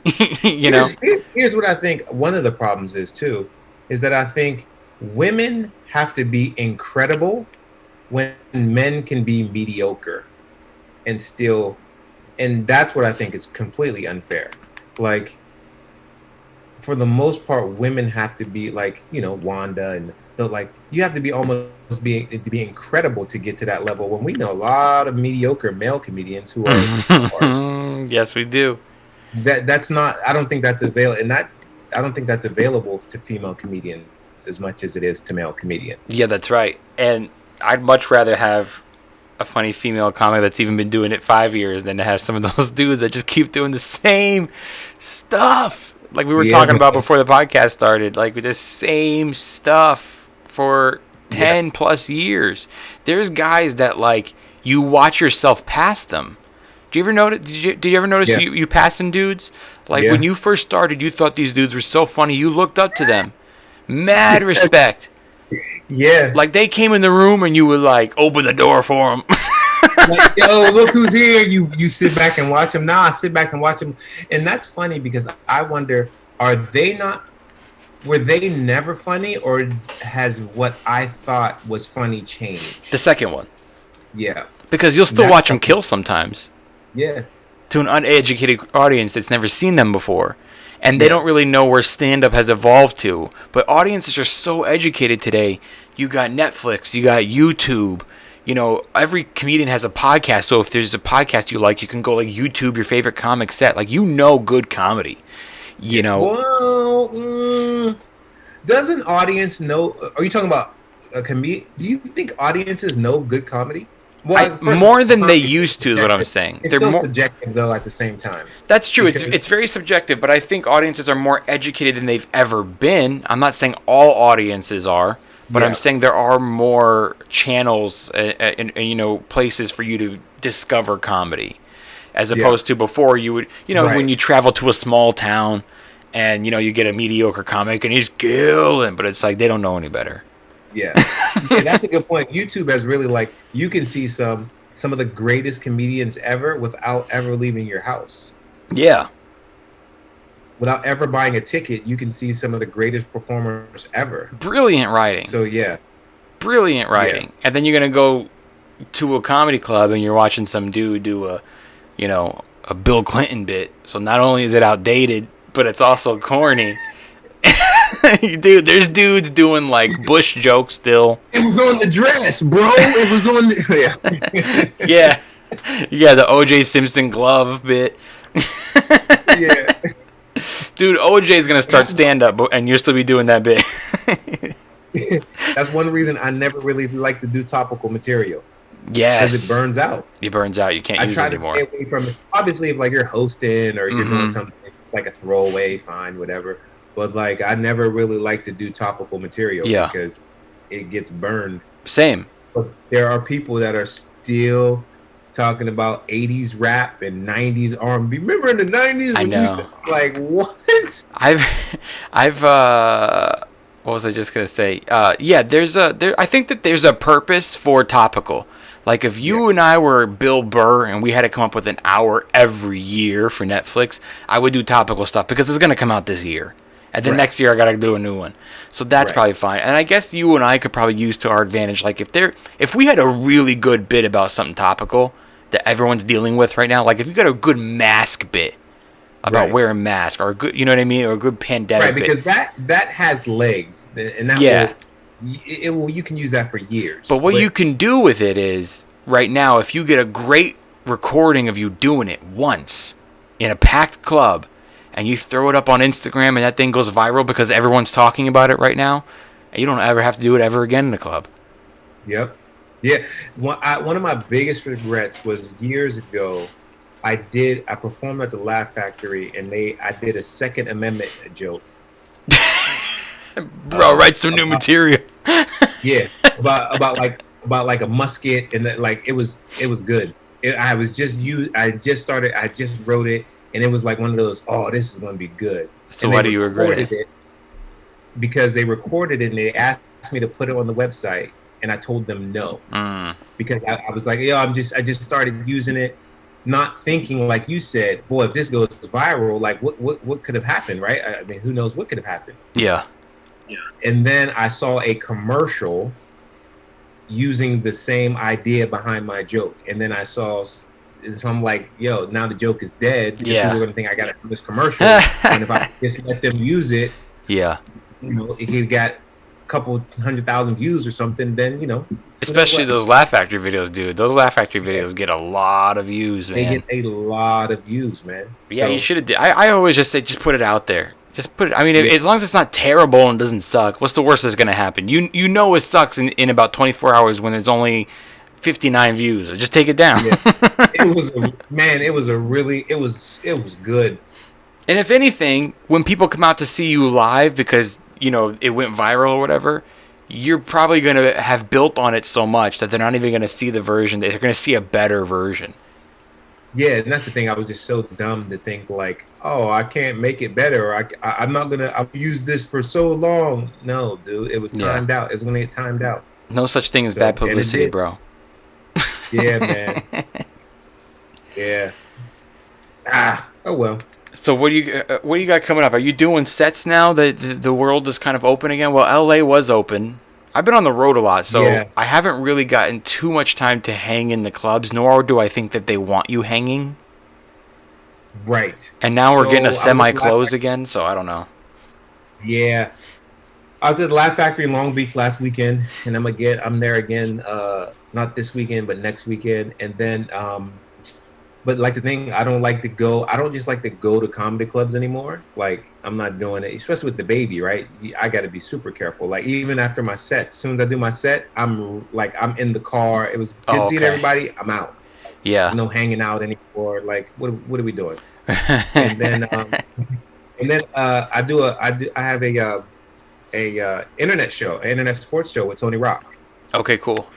Here's what I think one of the problems is, too, is that I think women have to be incredible when men can be mediocre and still... And that's what I think is completely unfair. Like, for the most part, women have to be like, Wanda, and you have to be almost be incredible to get to that level. When we know a lot of mediocre male comedians who are stars. Yes, we do. That's not. I don't think that's available, and I don't think that's available to female comedians as much as it is to male comedians. Yeah, that's right. And I'd much rather have a funny female comic that's even been doing it 5 years than to have some of those dudes that just keep doing the same stuff. Like we were talking about before the podcast started, like with the same stuff for 10 plus years. There's guys that like you watch yourself pass them. Do you ever notice? Did you ever notice you passing dudes? Like when you first started, you thought these dudes were so funny. You looked up to them, mad respect. Yeah. Like they came in the room and you would like open the door for them. Like, yo, look who's here. You sit back and watch them. Now I sit back and watch them. And that's funny because I wonder, were they never funny, or has what I thought was funny changed? The second one. Yeah. Because you'll still watch them kill sometimes. Yeah. To an uneducated audience that's never seen them before. And they don't really know where stand-up has evolved to. But audiences are so educated today. You got Netflix, you got YouTube. Every comedian has a podcast. So if there's a podcast you like, you can go like YouTube your favorite comic set. Like, good comedy. Well, does an audience know? Are you talking about a comedian? Do you think audiences know good comedy? More than they used to is what I'm saying. It's They're so more subjective though. At the same time, That's true. It's very subjective, but I think audiences are more educated than they've ever been. I'm not saying all audiences are, but I'm saying there are more channels and places for you to discover comedy, as opposed to before you would when you travel to a small town and you get a mediocre comic and he's killing, but it's like they don't know any better. Yeah, that's a good point. YouTube has really you can see some of the greatest comedians ever without ever leaving your house. Yeah. Without ever buying a ticket, you can see some of the greatest performers ever. Brilliant writing. So yeah. Brilliant writing. Yeah. And then you're gonna go to a comedy club and you're watching some dude do a Bill Clinton bit. So not only is it outdated, but it's also corny. Dude, there's dudes doing Bush jokes still. It was on the dress, bro. It was on the yeah, the O.J. Simpson glove bit. Yeah, dude, O.J.'s gonna start stand up, and you'll still be doing that bit. That's one reason I never really like to do topical material. Yes, because it burns out. It burns out. You can't use it anymore. I try to stay away from it. Obviously, if you're hosting or you're doing something, it's like a throwaway, fine, whatever. But I never really like to do topical material because it gets burned. Same. But there are people that are still talking about 80s rap and 90s R&B. Remember in the 90s? I know. What? I've what was I just gonna say? I think that there's a purpose for topical. If you and I were Bill Burr and we had to come up with an hour every year for Netflix, I would do topical stuff because it's gonna come out this year. And then next year I gotta do a new one. So that's probably fine. And I guess you and I could probably use to our advantage. If we had a really good bit about something topical that everyone's dealing with right now, if you got a good mask bit about wearing masks, or a good, you know what I mean, or a good pandemic bit. Because that has legs, and that you can use that for years. But what you can do with it is right now, if you get a great recording of you doing it once in a packed club, and you throw it up on Instagram and that thing goes viral because everyone's talking about it right now, and you don't ever have to do it ever again in the club. Yep. Yeah. One of my biggest regrets was years ago, I performed at the Laugh Factory and I did a Second Amendment joke. Bro, write some new material. Yeah. About a musket and that, it was good. I just wrote it. And it was one of those, this is going to be good. So why do you regret it? Because they recorded it and they asked me to put it on the website, and I told them no. Because I was like, I just started using it, not thinking like you said, boy, if this goes viral, what could have happened, right? I mean, who knows what could have happened? Yeah. And then I saw a commercial using the same idea behind my joke, and then I saw. So I'm like, now the joke is dead. People are going to think I got it from this commercial. And if I just let them use it, it got a couple 100,000 views or something, then, Especially those Laugh Factory videos, dude. Those Laugh Factory videos get a lot of views, man. They get a lot of views, man. Yeah, you should have. I always just say, just put it out there. Just put it. I mean, as long as it's not terrible and doesn't suck, what's the worst that's going to happen? You know it sucks in about 24 hours when there's only 59 views. Just take it down. It was good. And if anything, when people come out to see you live because it went viral or whatever, you're probably going to have built on it so much that they're not even going to see the version. They're going to see a better version. Yeah, and that's the thing. I was just so dumb to think I can't make it better. I'm not gonna. I'll use this for so long. No, dude, it was timed out. It was gonna get timed out. No such thing as bad publicity, bro. Yeah, man. Yeah. Oh well. So what do you got coming up? Are you doing sets now that the world is kind of open again? Well, LA was open. I've been on the road a lot, so I haven't really gotten too much time to hang in the clubs, nor do I think that they want you hanging. Right. And now we're getting a semi-close again, so I don't know. Yeah. I was at the Laugh Factory in Long Beach last weekend, and I'm there again, not this weekend, but next weekend. And then but like the thing, I don't like to go. I don't just like to go to comedy clubs anymore. Like I'm not doing it, especially with the baby, right? I got to be super careful. Like even after my set, as soon as I do my set, I'm in the car. It was good seeing everybody. I'm out. Yeah. No hanging out anymore. Like what are we doing? And then I have a internet show, an internet sports show with Tony Rock. Okay, cool.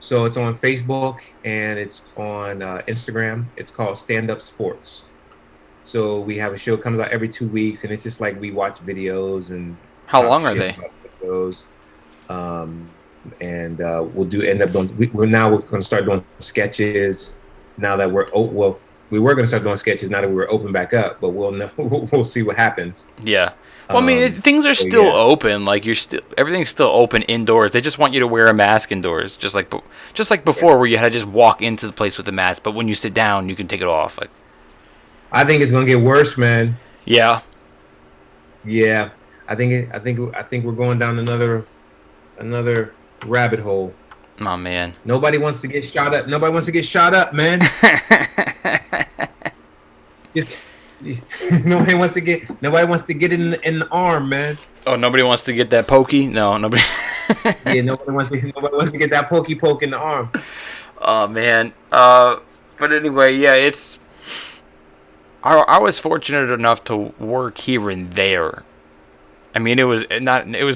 So it's on Facebook and it's on Instagram. It's called Stand Up Sports. So we have a show that comes out every 2 weeks, and it's just like we watch videos and. How long are they? Videos. And we'll end up doing. We're going to start doing sketches now that we were going to start doing sketches now that we were open back up, but we'll see what happens. Yeah. Well, I mean, things are still open. Like everything's still open indoors. They just want you to wear a mask indoors, just like before, where you had to just walk into the place with a mask. But when you sit down, you can take it off. Like, I think it's gonna get worse, man. Yeah. Yeah, I think we're going down another rabbit hole. Oh man. Nobody wants to get shot up, man. Nobody wants to get it in the arm, man. Oh, nobody wants to get that pokey? No, nobody. Yeah, nobody wants to get that pokey poke in the arm. Oh man. But anyway, yeah, it's. I was fortunate enough to work here and there. I mean, it was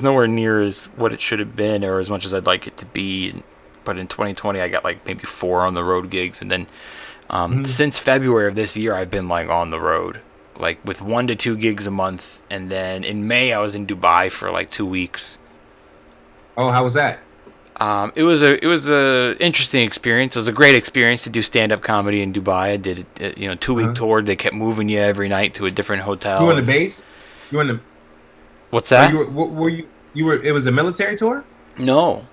nowhere near as what it should have been, or as much as I'd like it to be. But in 2020, I got like maybe 4 on the road gigs, and then. Since February of this year, I've been like on the road, like with 1 to 2 gigs a month, and then in May I was in Dubai for like 2 weeks. Oh, how was that? It was a interesting experience. It was a great experience to do stand-up comedy in Dubai. I did a 2-week tour. They kept moving you every night to a different hotel. You were in the base? You were in the. What's that? Were you? It was a military tour? No.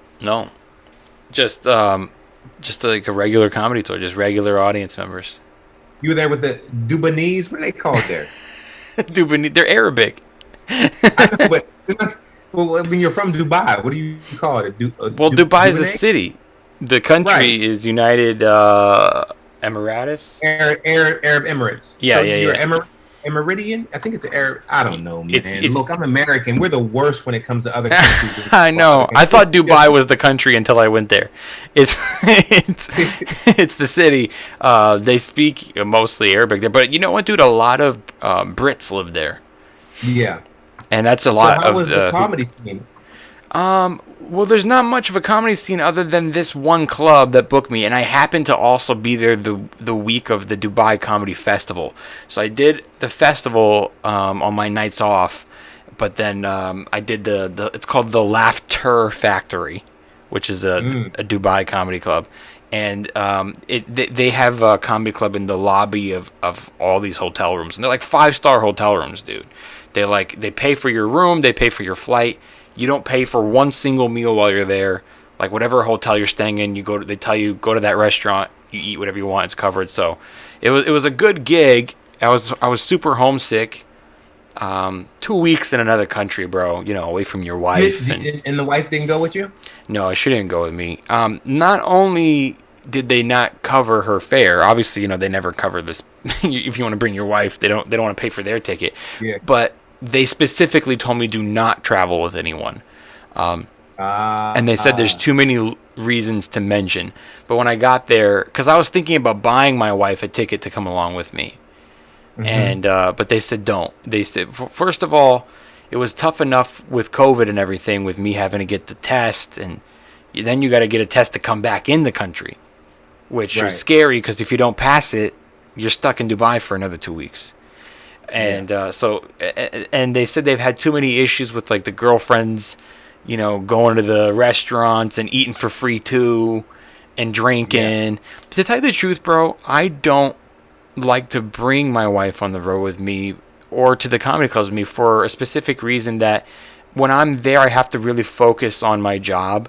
Just like a regular comedy tour, just regular audience members. You were there with the Dubanese? What are they called there? Dubanese, they're Arabic. I know, but I mean, you're from Dubai. What do you call it? Dubai is a city. The country is United Emirates. Arab Emirates. Yeah, so yeah, you're yeah. Emirates? I think it's Arab. I don't know, man. Look, I'm American. We're the worst when it comes to other countries. I know. I thought Dubai was the country until I went there. It's the city. They speak mostly Arabic there, but you know what, dude? A lot of Brits live there. Yeah, and that's a lot so how of was the comedy scene? Well, there's not much of a comedy scene other than this one club that booked me, and I happened to also be there the week of the Dubai Comedy Festival. So I did the festival on my nights off, but then I did it's called the Laughter Factory, which is a Dubai comedy club, and they have a comedy club in the lobby of all these hotel rooms, and they're like 5-star hotel rooms, dude. They pay for your room, they pay for your flight. You don't pay for one single meal while you're there. Like whatever hotel you're staying in, they tell you go to that restaurant, you eat whatever you want, it's covered. So it was a good gig. I was super homesick. 2 weeks in another country, bro. Away from your wife. And the wife didn't go with you? No, she didn't go with me. Not only did they not cover her fare, obviously, they never cover this. If you want to bring your wife, they don't want to pay for their ticket. Yeah. But they specifically told me do not travel with anyone. And they said there's too many reasons to mention. But when I got there, because I was thinking about buying my wife a ticket to come along with me. Mm-hmm. And but they said don't. They said, first of all, it was tough enough with COVID and everything, with me having to get the test. And then you got to get a test to come back in the country, which is scary because if you don't pass it, you're stuck in Dubai for another 2 weeks. And and they said they've had too many issues with like the girlfriends, going to the restaurants and eating for free too, and drinking. Yeah. But to tell you the truth, bro, I don't like to bring my wife on the road with me or to the comedy clubs with me for a specific reason that when I'm there, I have to really focus on my job.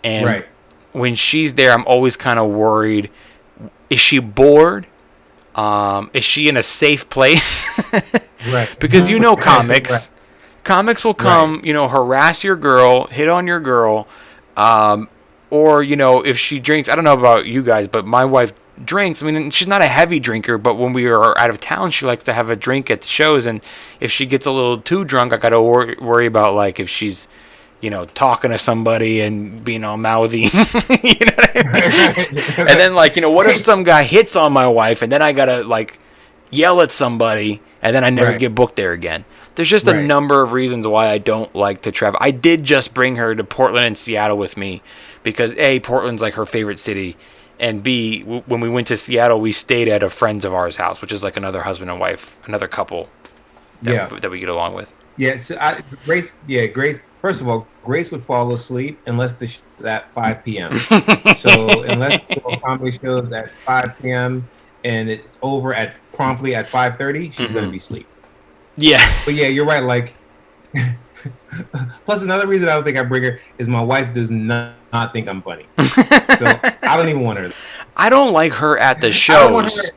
And when she's there, I'm always kind of worried. Is she bored? Is she in a safe place? Because comics. Comics will come, harass your girl, hit on your girl, or if she drinks. I don't know about you guys, but my wife drinks. I mean, she's not a heavy drinker, but when we are out of town, she likes to have a drink at the shows. And if she gets a little too drunk, I got to worry about, like, if she's, talking to somebody and being all mouthy. You know what I mean? And then, like, what if some guy hits on my wife and then I got to, like, yell at somebody and then I never get booked there again? There's just a number of reasons why I don't like to travel. I did just bring her to Portland and Seattle with me because, A, Portland's like her favorite city, and B, when we went to Seattle, we stayed at a friend's of ours house, which is like another husband and wife, another couple that we get along with. Yeah, so Grace. First of all, Grace would fall asleep unless the show's at 5 p.m. So unless the comedy show's at 5 p.m. and it's over promptly at 5:30, she's gonna be asleep. Yeah. But yeah, you're right. Like, plus another reason I don't think I bring her is my wife does not think I'm funny. So I don't even want her. I don't like her at the shows.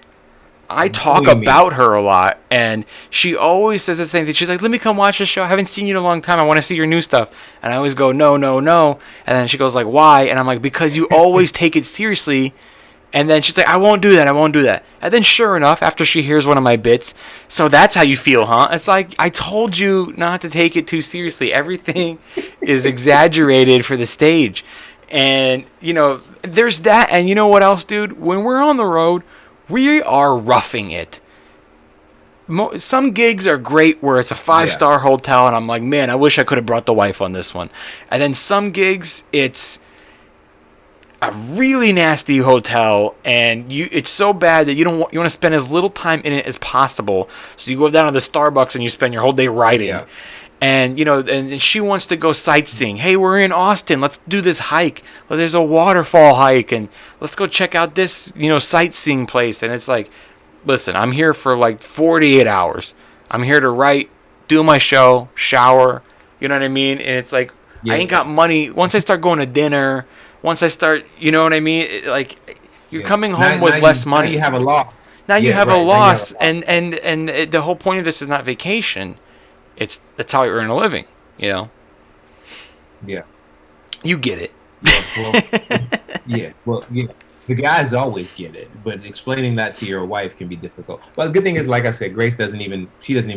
I talk about her a lot, and she always says the same thing. She's like, let me come watch the show. I haven't seen you in a long time. I want to see your new stuff. And I always go, no. And then she goes like, why? And I'm like, because you always take it seriously. And then she's like, I won't do that. And then sure enough, after she hears one of my bits, so that's how you feel, huh? It's like, I told you not to take it too seriously. Everything is exaggerated for the stage. And, there's that. And you know what else, dude? When we're on the road, we are roughing it. Some gigs are great where it's a 5-star hotel, and I'm like, man, I wish I could have brought the wife on this one. And then some gigs, it's a really nasty hotel, and it's so bad that you want to spend as little time in it as possible. So you go down to the Starbucks and you spend your whole day riding. Yeah. And and she wants to go sightseeing. Hey, we're in Austin. Let's do this hike. Well, there's a waterfall hike, and let's go check out this sightseeing place. And it's like, listen, I'm here for like 48 hours. I'm here to write, do my show, shower. You know what I mean? And it's like, I ain't got money. Once I start going to dinner, once I start, you know what I mean? You're coming home with less money. Now you have a loss. Now you have a loss, and the whole point of this is not vacation. That's how you earn a living, Yeah. You get it. The guys always get it, but explaining that to your wife can be difficult. Well, the good thing is, like I said, Grace doesn't even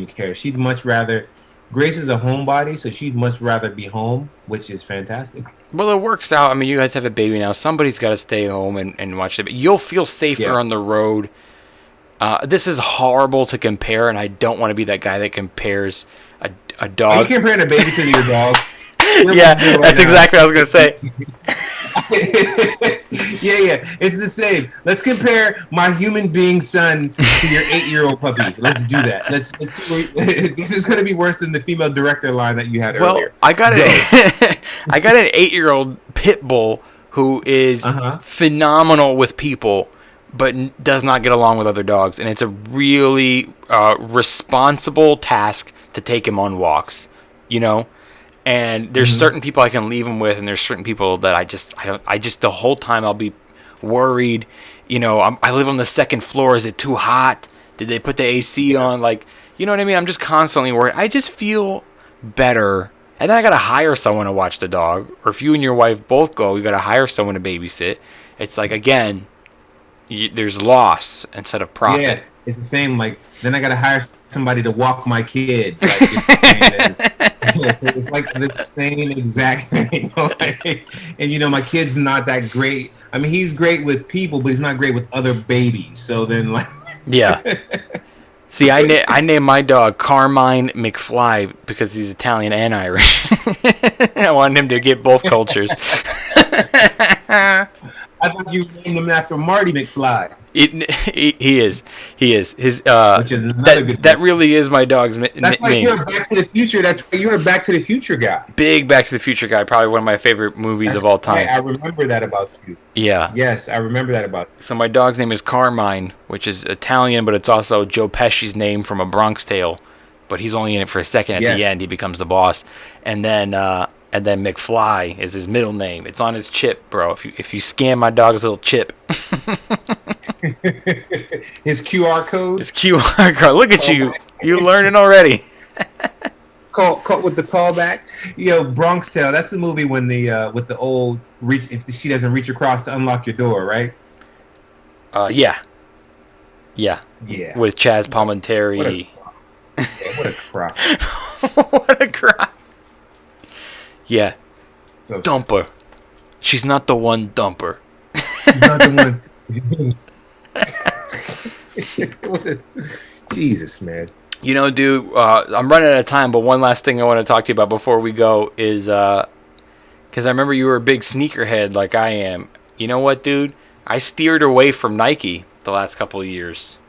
care. She'd much rather. Grace is a homebody, so she'd much rather be home, which is fantastic. Well, it works out. I mean, you guys have a baby now. Somebody's got to stay home and watch it. But you'll feel safer on the road. This is horrible to compare, and I don't want to be that guy that compares a dog. Are you comparing a baby to your dog? Yeah, that's exactly what I was going to say. Yeah. It's the same. Let's compare my human being son to your 8-year-old puppy. Let's do that. Let's see. This is going to be worse than the female director line that you had earlier. Well, I got an 8-year-old pit bull who is phenomenal with people, but does not get along with other dogs, and it's a really responsible task to take him on walks, And there's certain people I can leave him with, and there's certain people that I just the whole time I'll be worried. I live on the second floor. Is it too hot? Did they put the AC on? Like, you know what I mean? I'm just constantly worried. I just feel better. And then I got to hire someone to watch the dog. Or if you and your wife both go, you got to hire someone to babysit. It's like, again, there's loss instead of profit. Yeah, it's the same. Like, then I got to hire somebody to walk my kid. Like, it's the same it's like the same exact thing. And my kid's not that great. I mean, he's great with people, but he's not great with other babies. So then, like, yeah. See, I named my dog Carmine McFly because he's Italian and Irish. I wanted him to get both cultures. I thought you named him after Marty McFly. He is. His which is another good that really is my dog's name. That's why you're a Back to the Future. That's why you're a Back to the Future guy. Big Back to the Future guy. Probably one of my favorite movies of all time. I remember that about you. Yeah. Yes, I remember that about you. So my dog's name is Carmine, which is Italian, but it's also Joe Pesci's name from A Bronx Tale. But he's only in it for a second. At the end, he becomes the boss. And then McFly is his middle name. It's on his chip, bro. If you scan my dog's little chip. His QR code? His QR code. Look at you. You learning already. Call with the callback. Bronx Tale. That's the movie when the with the old reach. If she doesn't reach across to unlock your door, right? Yeah. Yeah. Yeah. With Chaz Palminteri. What a crop. What a crap. Yeah. So, Dumper. She's not the one dumper. She's not the one. Jesus, man. You know, dude, I'm running out of time, but one last thing I want to talk to you about before we go is, because I remember you were a big sneakerhead like I am. You know what, dude? I steered away from Nike the last couple of years.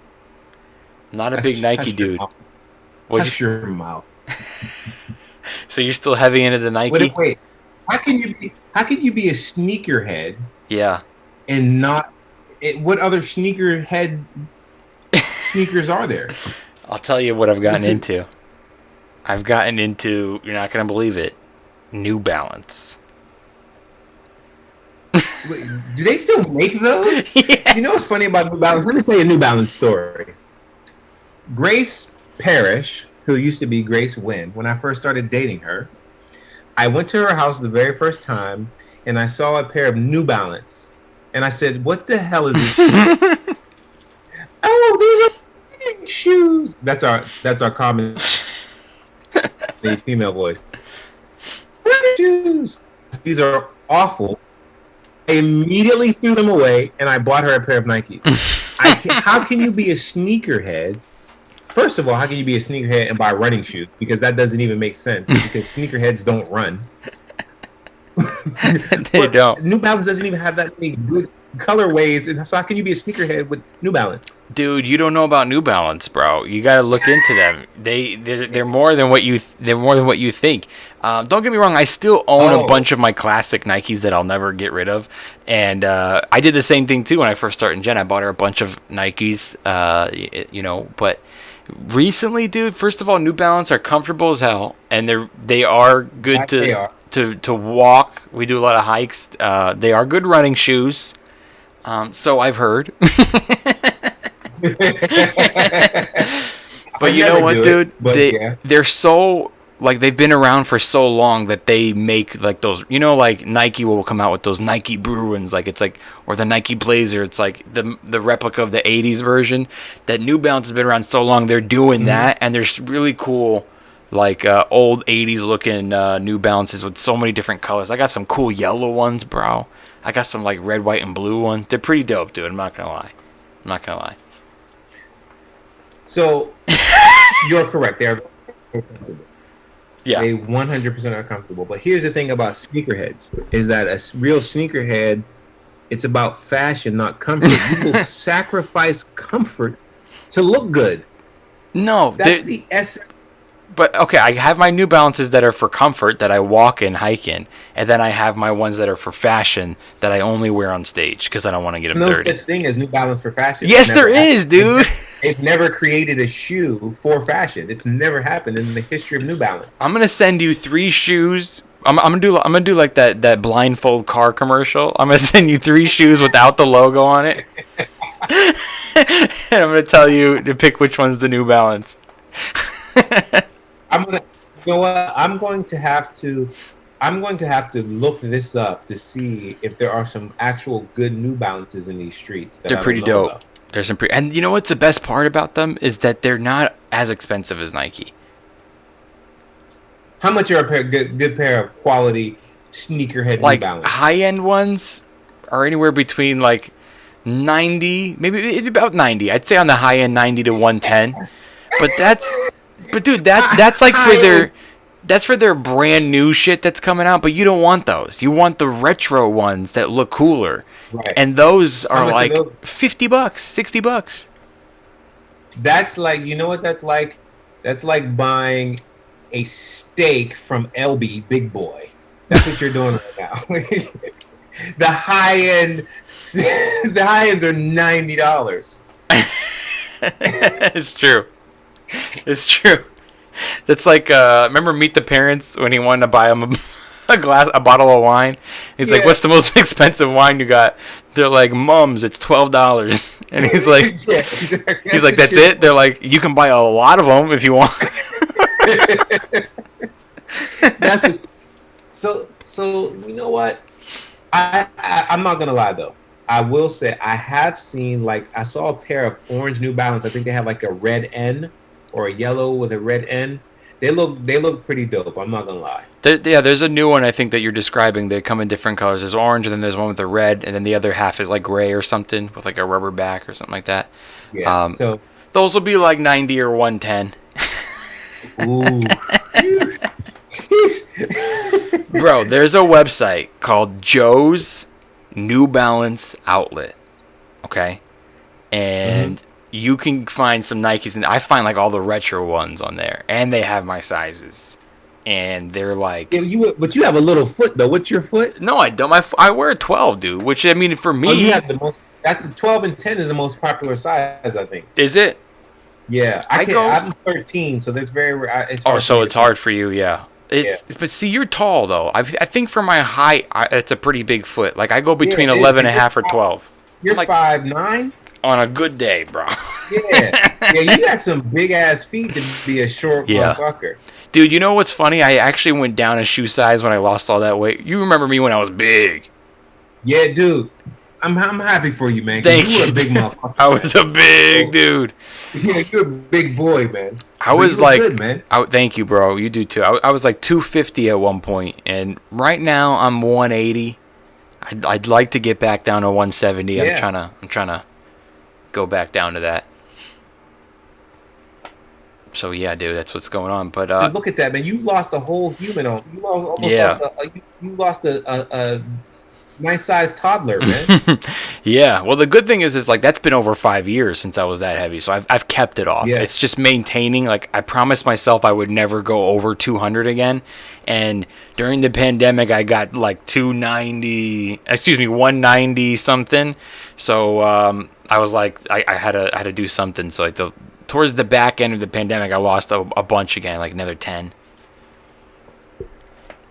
I'm not a big Nike dude. Hush your mouth. So you're still heavy into the Nike? Wait. How can you be a sneakerhead? Yeah. And not what other sneakerhead sneakers are there? I'll tell you what I've gotten into. I've gotten into, you're not going to believe it, New Balance. Wait, do they still make those? Yes. You know what's funny about New Balance? Let me tell you a New Balance story. Grace Parish, who used to be Grace Wynn, when I first started dating her, I went to her house the very first time, and I saw a pair of New Balance. And I said, what the hell is this? Oh, these are running shoes. That's our common female voice. Running shoes. These are awful. I immediately threw them away, and I bought her a pair of Nikes. How can you be a sneakerhead? First of all, how can you be a sneakerhead and buy running shoes? Because that doesn't even make sense. Because sneakerheads don't run. They don't. New Balance doesn't even have that many good colorways, and so how can you be a sneakerhead with New Balance? Dude, you don't know about New Balance, bro. You got to look into them. They're more than what you think. Don't get me wrong. I still own a bunch of my classic Nikes that I'll never get rid of, and I did the same thing too when I first started in Jen. I bought her a bunch of Nikes, but recently, dude. First of all, New Balance are comfortable as hell, and they are good to walk. We do a lot of hikes. They are good running shoes. So I've heard. But you know what, dude? They're so, like, they've been around for so long that they make, like, those, like Nike will come out with those Nike Bruins, like, it's like, or the Nike Blazer, it's like the replica of the 80s version. That New Balance has been around so long, they're doing that, and there's really cool, like, old 80s looking New Balances with so many different colors. I got some cool yellow ones, bro. I got some, like, red, white, and blue ones. They're pretty dope, dude. I'm not gonna lie. So, you're correct. They're comfortable. Yeah. They 100% are comfortable. But here's the thing about sneakerheads, is that a real sneakerhead, it's about fashion, not comfort. You will sacrifice comfort to look good. No. That's the essence. But, okay, I have my New Balances that are for comfort, that I walk and hike in, and then I have my ones that are for fashion that I only wear on stage because I don't want to get them dirty. No such thing as New Balance for fashion. Yes, there is, dude. They've never created a shoe for fashion. It's never happened in the history of New Balance. I'm gonna send you 3 shoes. I'm gonna do like that blindfold car commercial. I'm gonna send you 3 shoes without the logo on it, and I'm gonna tell you to pick which one's the New Balance. I'm going to have to look this up to see if there are some actual good New Balances in these streets. They're pretty dope. There's some and you know what's the best part about them is that they're not as expensive as Nike. How much are a good pair of quality sneakerhead Like New Balance? high end ones are anywhere between like 90, maybe about 90. I'd say on the high end 90 to 110. But dude, that's like for their brand new shit that's coming out, but you don't want those. You want the retro ones that look cooler. Right. And those are like $50, $60. That's like, you know what that's like? That's like buying a steak from LB's Big Boy. That's what you're doing right now. The high ends are $90. It's true. It's true. That's like remember Meet the Parents when he wanted to buy him a bottle of wine. He's like, "What's the most expensive wine you got?" They're like, "Mum's, it's $12." And he's like, yeah, exactly. He's like, "That's it?" They're like, "You can buy a lot of them if you want." So you know what? I'm not gonna lie though. I will say I have seen, like, I saw a pair of orange New Balance. I think they have like a red N or a yellow with a red N. They look pretty dope. I'm not gonna lie. There's a new one I think that you're describing. They come in different colors. There's orange, and then there's one with the red, and then the other half is like gray or something with like a rubber back or something like that. Yeah. So those will be like 90 or 110. ooh. Bro, there's a website called Joe's New Balance Outlet. Okay? And you can find some Nikes, and I find like all the retro ones on there, and they have my sizes. And they're like, but you have a little foot though. What's your foot? no, I don't. I wear a 12, dude, which I mean for me, Oh, you have the most. That's the 12 and 10 is the most popular size, I think. is it? Yeah, I'm 13, so that's very. It's hard So for it's me. hard for you, yeah. But see, you're tall though. I think for my height, it's a pretty big foot. Like I go between it is. 11 and a half or 12 You're like- 5'9". on a good day, bro. Yeah, you got some big ass feet to be a short Yeah. motherfucker. Dude, you know what's funny? I actually went down a shoe size when I lost all that weight. You remember me when I was big? Yeah, dude. I'm happy for you, man. 'Cause Thank you were you. a big motherfucker. I was a big dude. Yeah, you're a big boy, man. I So was you look like, good, man. thank you, bro. You do too. I was like 250 at one point, and right now I'm 180. I'd like to get back down to 170. Yeah. I'm trying to go back down to that. So yeah, dude, that's what's going on. But Dude, look at that, man. You lost a whole human on. You lost Yeah. you lost a nice sized toddler, man. yeah. Well, the good thing is like that's been over 5 years since I was that heavy, so I've kept it off. Yeah. It's just maintaining. Like I promised myself I would never go over 200 again, and during the pandemic I got like 190 something. So I was like I had to do something. So like towards the back end of the pandemic, I lost a bunch again, like another 10.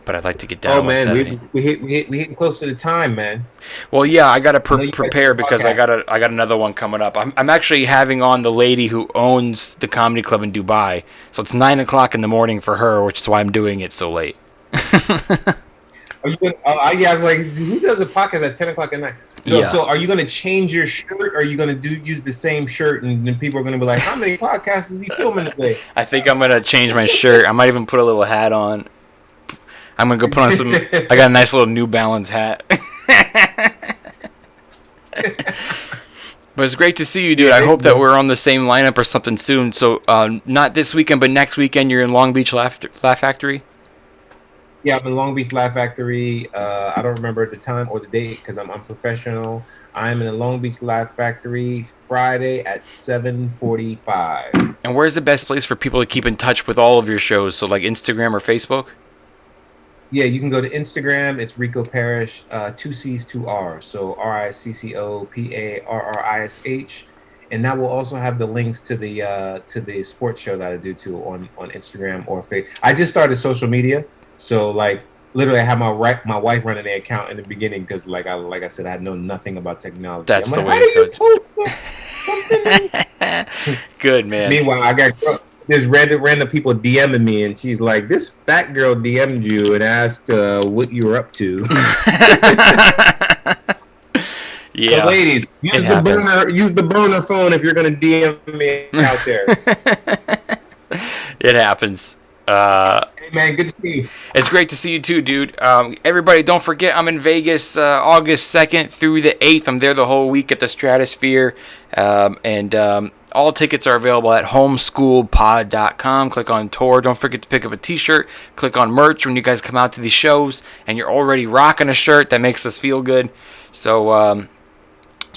But I'd like to get down. Oh man, 170. we hitting close to the time, man. Well, yeah, I gotta know you prepare guys because I got another one coming up. I'm actually having on the lady who owns the comedy club in Dubai, so it's 9:00 in the morning for her, which is why I'm doing it so late. Are you gonna, yeah, I was like, who does a podcast at 10:00 at night? So, Yeah. so are you gonna change your shirt? Or are you gonna use the same shirt, and then people are gonna be like, how many podcasts is he filming today? I think I'm gonna change my shirt. I might even put a little hat on. I'm gonna go put on some. I got a nice little New Balance hat. But it's great to see you, dude. Yeah, I hope that man. we're on the same lineup or something soon. So, not this weekend, but next weekend, you're in Long Beach Laugh Factory. Yeah, I'm in Long Beach Laugh Factory. I don't remember the time or the date because I'm unprofessional. I'm in the Long Beach Laugh Factory Friday at 7:45. And where's the best place for people to keep in touch with all of your shows? So, like Instagram or Facebook? Yeah, you can go to Instagram. It's Ricco Parish, 2 C's, 2 R's. So RICCOPARRISH. And that will also have the links to the sports show that I do too on Instagram or Facebook. I just started social media. So like literally I had my wife running the account in the beginning because like I said, I know nothing about technology. That's I'm the like, way how do you it post something? Good, man. Meanwhile, I got there's random people DMing me, and she's like, "This fat girl DM'd you and asked what you were up to." Yeah. So ladies, use the burner phone if you're gonna DM me out there. It happens. Hey man, good to see you. It's great to see you too, dude. Everybody, don't forget, I'm in Vegas August 2nd through the 8th. I'm there the whole week at the Stratosphere. And all tickets are available at homeschoolpod.com. Click on tour. Don't forget to pick up a t-shirt. Click on merch when you guys come out to these shows. And you're already rocking a shirt. That makes us feel good. So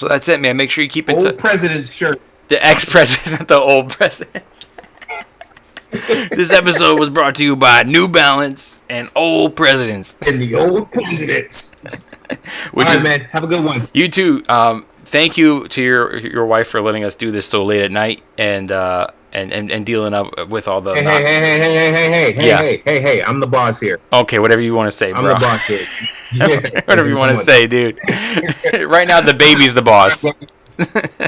that's it, man. Make sure you keep it. Old president's shirt. The ex-president, the old presidents. This episode was brought to you by New Balance and Old Presidents. And the old presidents. Which All right, is, man. Have a good one. You too. Thank you to your wife for letting us do this so late at night and dealing up with all the. Hey! I'm the boss here. Okay, whatever you want to say, bro. I'm the boss here. Yeah. Whatever you want to say, dude. Right now, the baby's the boss.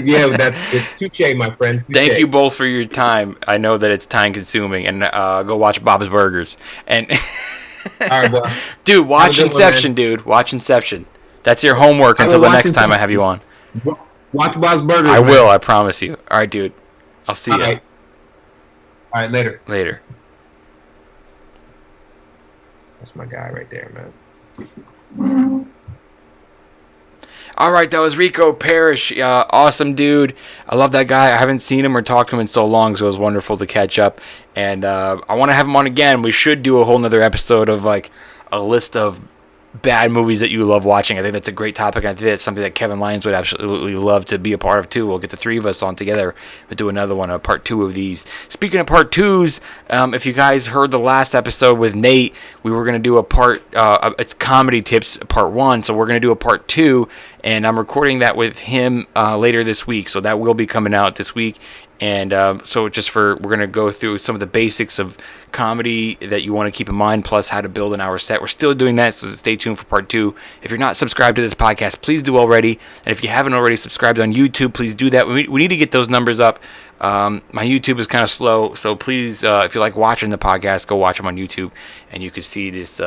Yeah, that's touche, my friend. Touche. Thank you both for your time. I know that it's time consuming, and go watch Bob's Burgers. And All right, boy. dude, watch Have a good one, Inception, dude. Watch Inception. That's your homework until the next time I have you on. Watch Bob's Burgers. I will. I promise you. All right, dude. I'll see you. All right, later. Later. That's my guy right there, man. All right, that was Ricco Parish. Awesome dude. I love that guy. I haven't seen him or talked to him in so long, so it was wonderful to catch up. And I want to have him on again. We should do a whole nother episode of like a list of bad movies that you love watching. I think that's a great topic. I think it's something that Kevin Lyons would absolutely love to be a part of too. We'll get the three of us on together. We'll do another one, a part 2 of these. Speaking of part 2s, if you guys heard the last episode with Nate, we were going to do a part, it's comedy tips part 1. So we're going to do a part 2, and I'm recording that with him later this week. So that will be coming out this week. And so we're going to go through some of the basics of comedy that you want to keep in mind, plus how to build an hour set. We're still doing that, so stay tuned for part 2. If you're not subscribed to this podcast, please do already. And if you haven't already subscribed on YouTube, please do that. We need to get those numbers up. My YouTube is kind of slow, so please, if you like watching the podcast, go watch them on YouTube, and you can see this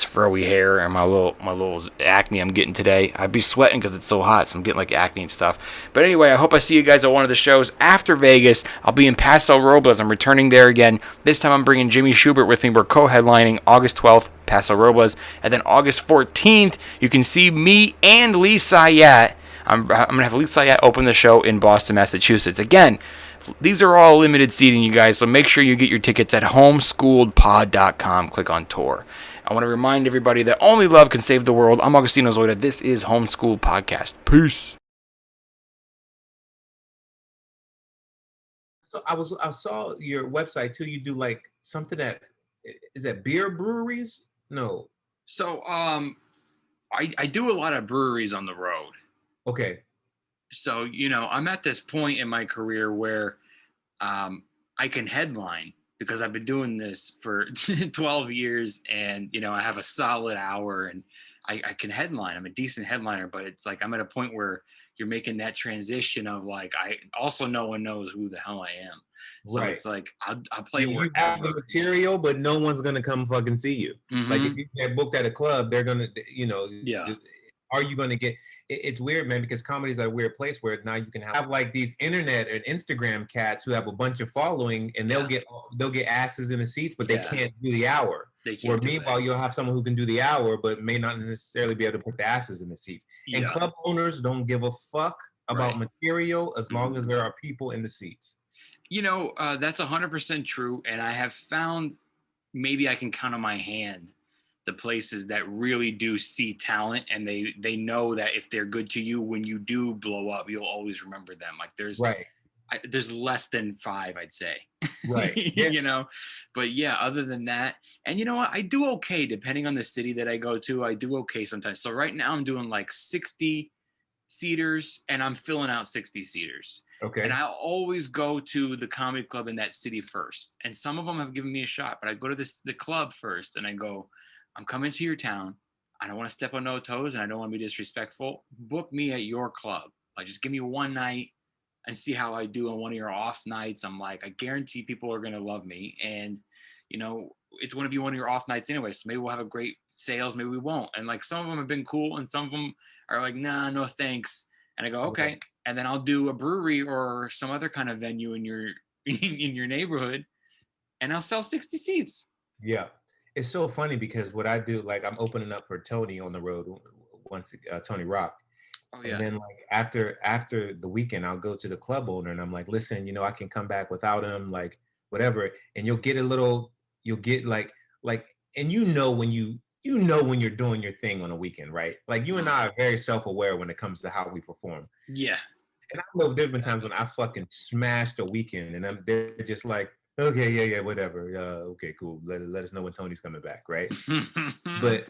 furry hair and my little acne I'm getting today. I'd be sweating because it's so hot, so I'm getting like acne and stuff. But anyway, I hope I see you guys at one of the shows after Vegas. I'll be in Paso Robles. I'm returning there again. This time I'm bringing Jimmy Schubert with me. We're co-headlining August 12th, Paso Robles, and then August 14th, you can see me and Lee Sayat. I'm going to have Lee Sayat open the show in Boston, Massachusetts. Again, these are all limited seating, you guys, so make sure you get your tickets at homesschooledpod.com. Click on tour. I want to remind everybody that only love can save the world. I'm Agostino Zoida. This is Homeschooled Podcast. Peace. So I saw your website too. You do like something is that beer breweries? No. So I do a lot of breweries on the road. Okay. So, I'm at this point in my career where I can headline because I've been doing this for 12 years and, I have a solid hour and I can headline. I'm a decent headliner, but it's like I'm at a point where you're making that transition of like, no one knows who the hell I am. So right. It's like, I'll play you have the material, but no one's going to come fucking see you. Mm-hmm. Like if you get booked at a club, they're going to, are you going to get, it's weird, man, because comedy is a weird place where now you can have like these internet and Instagram cats who have a bunch of following and they'll get asses in the seats, but they can't do the hour. Or meanwhile, you'll have someone who can do the hour, but may not necessarily be able to put the asses in the seats. And club owners don't give a fuck about material as long as there are people in the seats. That's 100% true. And I have found maybe I can count on my hand the places that really do see talent and they know that if they're good to you, when you do blow up, you'll always remember them. Like there's less than 5, I'd say. Right. Yeah. But yeah, other than that, and you know what? I do okay depending on the city that I go to. I do okay sometimes. So right now I'm doing like 60 seaters and I'm filling out 60 seaters. Okay. And I always go to the comedy club in that city first. And some of them have given me a shot, but I go to the club first and I go, I'm coming to your town. I don't want to step on no toes and I don't want to be disrespectful. Book me at your club. Like just give me one night and see how I do on one of your off nights. I'm like, I guarantee people are going to love me. And, it's going to be one of your off nights anyway. So maybe we'll have a great sales. Maybe we won't. And like some of them have been cool and some of them are like, nah, no thanks. And I go, okay. And then I'll do a brewery or some other kind of venue in your neighborhood and I'll sell 60 seats. Yeah. It's so funny because what I do, like I'm opening up for Tony on the road once, Tony Rock. Oh, yeah. And then like after the weekend, I'll go to the club owner and I'm like, listen, I can come back without him, like whatever. And you'll get like, and when you're doing your thing on a weekend, right? Like you and I are very self-aware when it comes to how we perform. Yeah. And I know there's been times when I fucking smashed a weekend and they're just like, okay, yeah, whatever. Okay, cool. Let us know when Tony's coming back, right? But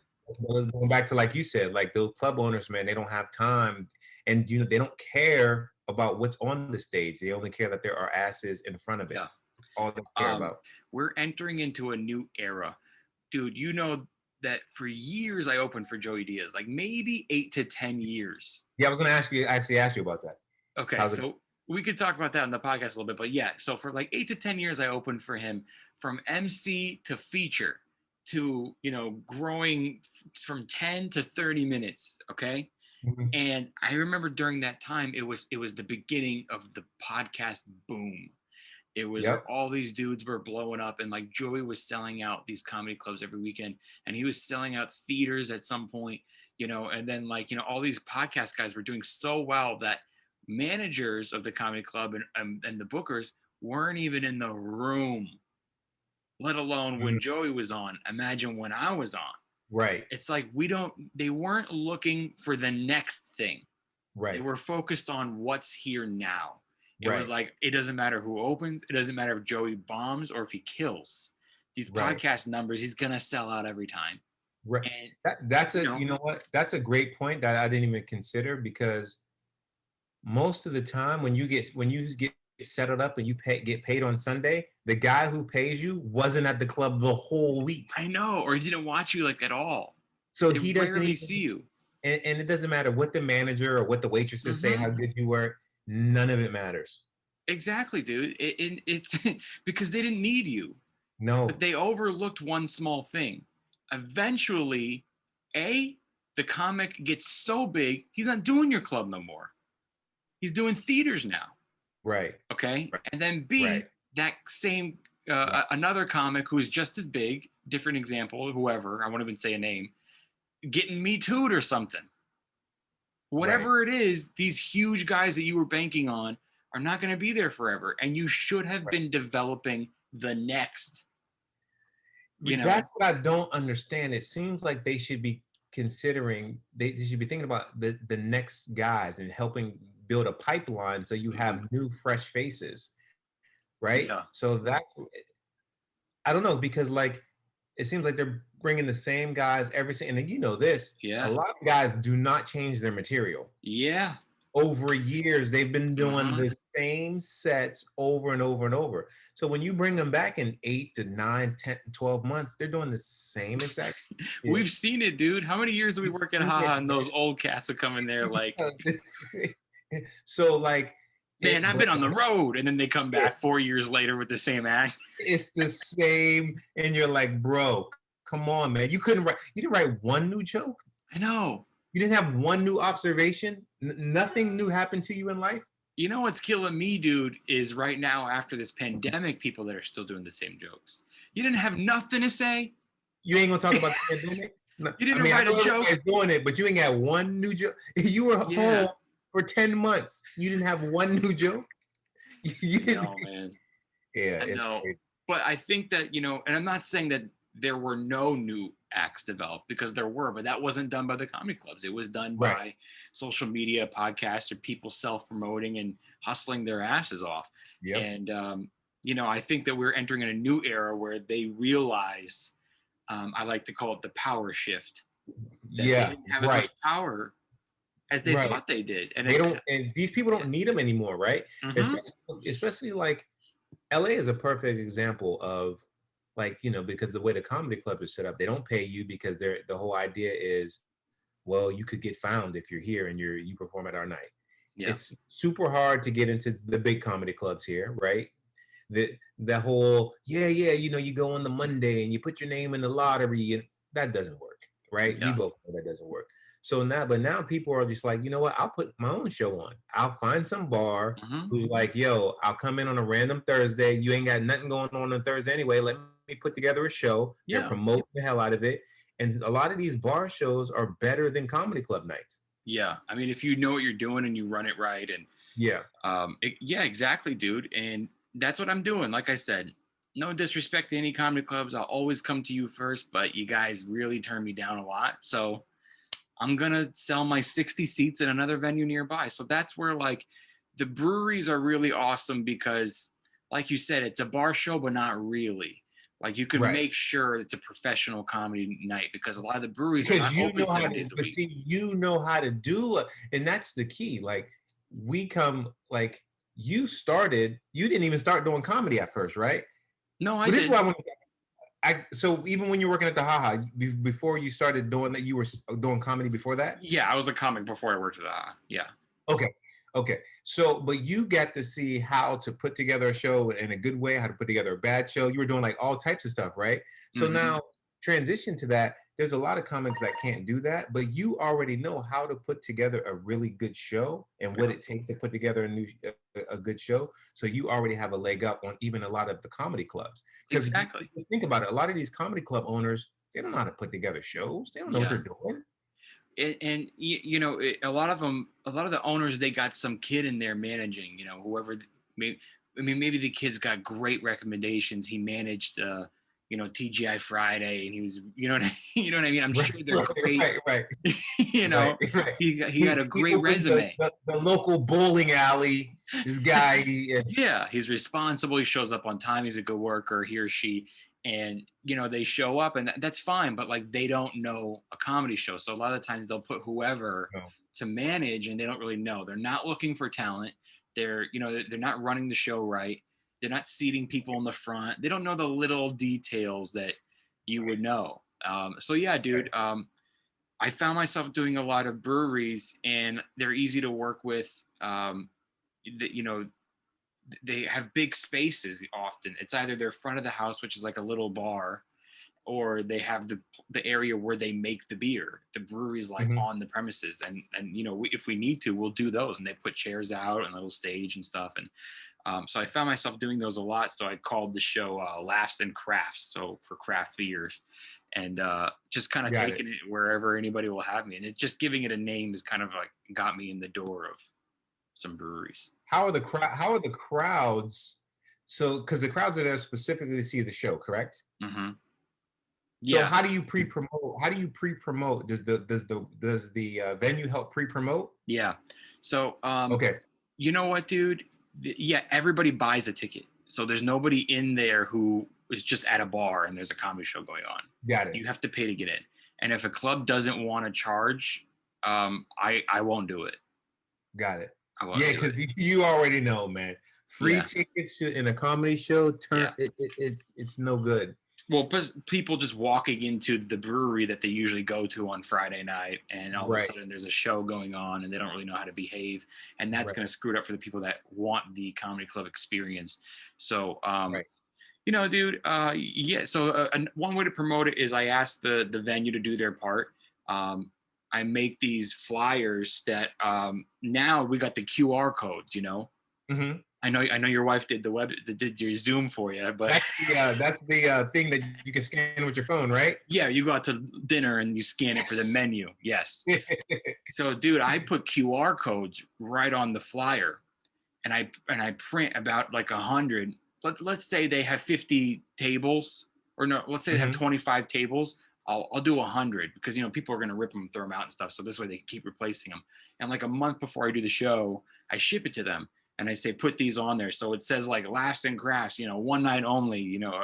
going back to like you said, like those club owners, man, they don't have time, and they don't care about what's on the stage. They only care that there are asses in front of it. Yeah. That's all they care about. We're entering into a new era, dude. That for years I opened for Joey Diaz, like maybe 8 to 10 years. Yeah, I was gonna ask you about that. Okay, so we could talk about that on the podcast a little bit, but yeah. So for like 8 to 10 years, I opened for him from MC to feature, to, growing from 10 to 30 minutes. Okay. Mhm. And I remember during that time, it was the beginning of the podcast boom. It was Yep. all these dudes were blowing up, and like Joey was selling out these comedy clubs every weekend, and he was selling out theaters at some point, and then all these podcast guys were doing so well that managers of the comedy club and the bookers weren't even in the room, let alone when Joey was on. Imagine when I was on. Right. It's like they weren't looking for the next thing. Right. They were focused on what's here now. It Right. was like, it doesn't matter who opens. It doesn't matter if Joey bombs or if he kills. These Right. podcast numbers, he's going to sell out every time. Right. And That's you know what? That's a great point that I didn't even consider, because most of the time when you get settled up and you get paid on Sunday, the guy who pays you wasn't at the club the whole week. I know, or he didn't watch you like at all. So They he doesn't rarely even see you. And it doesn't matter what the manager or what the waitresses say, how good you were. None of it matters. Exactly, dude. It's because they didn't need you. No. But they overlooked one small thing. Eventually, the comic gets so big, he's not doing your club no more. He's doing theaters now. Right. Okay. Right. And then B, Right. that same another comic who is just as big, different example, whoever, I won't even say a name, getting Me Too'd or something. Whatever it is, these huge guys that you were banking on are not going to be there forever. And you should have been developing the next. That's what I don't understand. It seems like they should be considering, they should be thinking about the next guys and helping build a pipeline so you have new, fresh faces. Right? Yeah. So that, I don't know, because like, it seems like they're bringing the same guys and then this. Yeah. A lot of guys do not change their material. Yeah. Over years, they've been doing the same sets over and over and over. So when you bring them back in 8 to 9, 10, 12 months, they're doing the same exact. We've seen it, dude. How many years have we worked at Haha and those old cats would come in there like, so like, man, I've been on the road. And then they come back 4 years later with the same act. It's the same. And you're like, bro, come on, man. You didn't write one new joke. I know. You didn't have one new observation. Nothing new happened to you in life. You know what's killing me, dude, is right now after this pandemic, people that are still doing the same jokes. You didn't have nothing to say. You ain't gonna talk about the pandemic. No. You didn't write a joke. Doing it, but you ain't got one new joke. You were home for 10 months. You didn't have one new joke. No, man. Yeah, it's crazy. But I think that, and I'm not saying that there were no new acts developed, because there were, but that wasn't done by the comedy clubs. It was done by social media, podcasts, or people self-promoting and hustling their asses off. Yep. And, I think that we're entering in a new era where they realize, I like to call it the power shift. They didn't have as much power as they thought they did. And and these people don't need them anymore, right? Especially like LA is a perfect example of, like, because the way the comedy club is set up, they don't pay you because the whole idea is, well, you could get found if you're here and you perform at our night. Yeah. It's super hard to get into the big comedy clubs here, right? The whole, you go on the Monday and you put your name in the lottery, and that doesn't work, right? Yeah. We both know that doesn't work. So now people are just like, you know what? I'll put my own show on. I'll find some bar who's like, yo, I'll come in on a random Thursday. You ain't got nothing going on Thursday anyway. Let me put together a show and promote the hell out of it. And a lot of these bar shows are better than comedy club nights. Yeah. I mean, if you know what you're doing and you run it right. And exactly, dude. And that's what I'm doing. Like I said, no disrespect to any comedy clubs. I'll always come to you first, but you guys really turn me down a lot. So I'm going to sell my 60 seats at another venue nearby. So that's where, like, the breweries are really awesome because, like you said, it's a bar show, but not really. Like, you can make sure it's a professional comedy night because a lot of the breweries are not open 7 days a week. See, you know how to do it. And that's the key. Like, we come, like, you didn't even start doing comedy at first, right? No, I didn't. This is why I want to. So even when you were working at the Haha, before you started doing that, you were doing comedy before that? Yeah, I was a comic before I worked at the Haha. Yeah. Okay. So, but you got to see how to put together a show in a good way, how to put together a bad show. You were doing like all types of stuff, right? So now transition to that, there's a lot of comics that can't do that, but you already know how to put together a really good show and what it takes to put together a good show. So you already have a leg up on even a lot of the comedy clubs. Exactly. Just think about it. A lot of these comedy club owners, they don't know how to put together shows. They don't know what they're doing. And you know, a lot of the owners, they got some kid in there managing, you know, whoever. Maybe the kid's got great recommendations. He managed, you know, TGI Friday, and he was, you know what I mean. I'm sure they're great. Right. You know, right. he got a great resume. The local bowling alley. This guy. Yeah, he's responsible. He shows up on time. He's a good worker. He or she. And, you know, they show up, and that's fine, but like they don't know a comedy show. So a lot of the times they'll put whoever to manage, and they don't really know. They're not looking for talent. They're not running the show right. They're not seating people in the front. They don't know the little details that you would know. So yeah, dude, I found myself doing a lot of breweries, and they're easy to work with. You know, they have big spaces often. It's either their front of the house, which is like a little bar, or they have the area where they make the beer. The brewery's like on the premises, and you know, if we need to, we'll do those. And they put chairs out and a little stage and stuff. And so I found myself doing those a lot. So I called the show Laughs and Crafts, so for craft beers, and just kind of taking it wherever anybody will have me. And it just giving it a name is kind of like got me in the door of some breweries. How are the crowds? So, because the crowds are there specifically to see the show, correct? Mm-hmm. So how do you pre-promote? Does the venue help pre-promote? Yeah. So okay. You know what, dude? Yeah, everybody buys a ticket. So there's nobody in there who is just at a bar and there's a comedy show going on. Got it. You have to pay to get in. And if a club doesn't want to charge, I won't do it. Got it. Yeah, because you already know, man. Free tickets in a comedy show, it's no good. Well, people just walking into the brewery that they usually go to on Friday night, and all of a sudden there's a show going on, and they don't really know how to behave, and that's going to screw it up for the people that want the comedy club experience. So, you know, dude, So one way to promote it is I ask the venue to do their part. I make these flyers that now we got the QR codes, you know. Mm-hmm. I know your wife did did your Zoom for you, but that's the thing that you can scan with your phone, right? Yeah, you go out to dinner and you scan it for the menu. Yes. So, dude, I put QR codes right on the flyer, and I print about like 100. Let's say they have 50 tables, or no, let's say they have 25 tables. I'll do 100 because, you know, people are going to rip them and throw them out and stuff. So this way they keep replacing them. And like a month before I do the show, I ship it to them and I say, put these on there. So it says like Laughs and Crafts, you know, one night only, you know,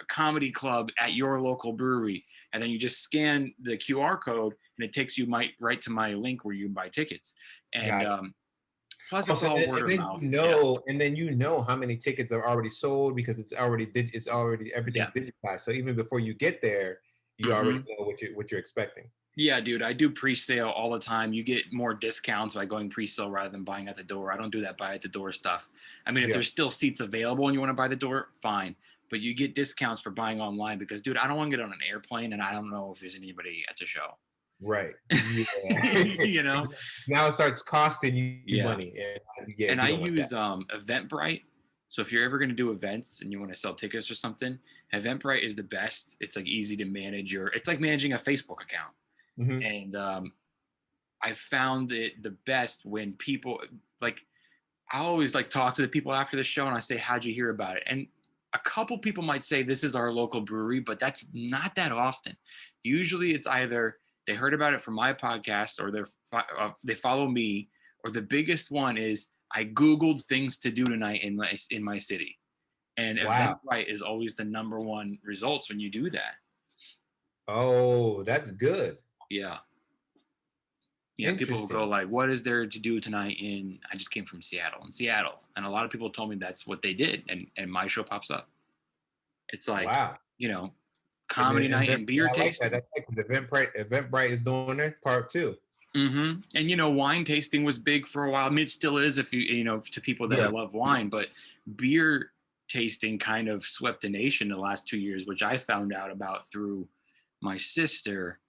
comedy club at your local brewery. And then you just scan the QR code and it takes you right to my link where you can buy tickets. And plus it's all word of mouth. And then you know how many tickets are already sold because it's already everything's digitized. So even before you get there, you already know what you're expecting. Yeah, dude, I do pre-sale all the time. You get more discounts by going pre-sale rather than buying at the door. I don't do that buy at the door stuff. I mean, if there's still seats available and you want to buy the door, fine. But you get discounts for buying online because, dude, I don't want to get on an airplane and I don't know if there's anybody at the show. Right. Yeah. You know? Now it starts costing you money. And I use Eventbrite. So if you're ever going to do events and you want to sell tickets or something, Eventbrite is the best. It's like easy to manage it's like managing a Facebook account. Mm-hmm. And I found it the best when people like, I always like talk to the people after the show and I say, how'd you hear about it? And a couple people might say this is our local brewery, but that's not that often. Usually it's either they heard about it from my podcast or they follow me, or the biggest one is, I Googled things to do tonight in my city. And Eventbrite is always the number one results when you do that. Oh, that's good. Yeah. Yeah, people will go like, what is there to do tonight I just came from Seattle. And a lot of people told me that's what they did. And my show pops up. It's like, you know, comedy night and beer tasting. That's like Eventbrite is doing their part too. Mm-hmm. And, you know, wine tasting was big for a while. I mean, it still is if you know, to people that love wine, but beer tasting kind of swept the nation the last 2 years, which I found out about through my sister,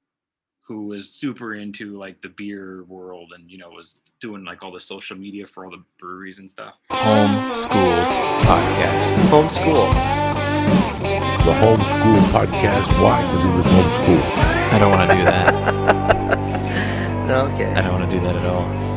who was super into like the beer world and, was doing like all the social media for all the breweries and stuff. Homeschooled podcast. Homeschooled. The Homeschooled podcast. Why? Because he was homeschooled. I don't want to do that. Okay. I don't want to do that at all.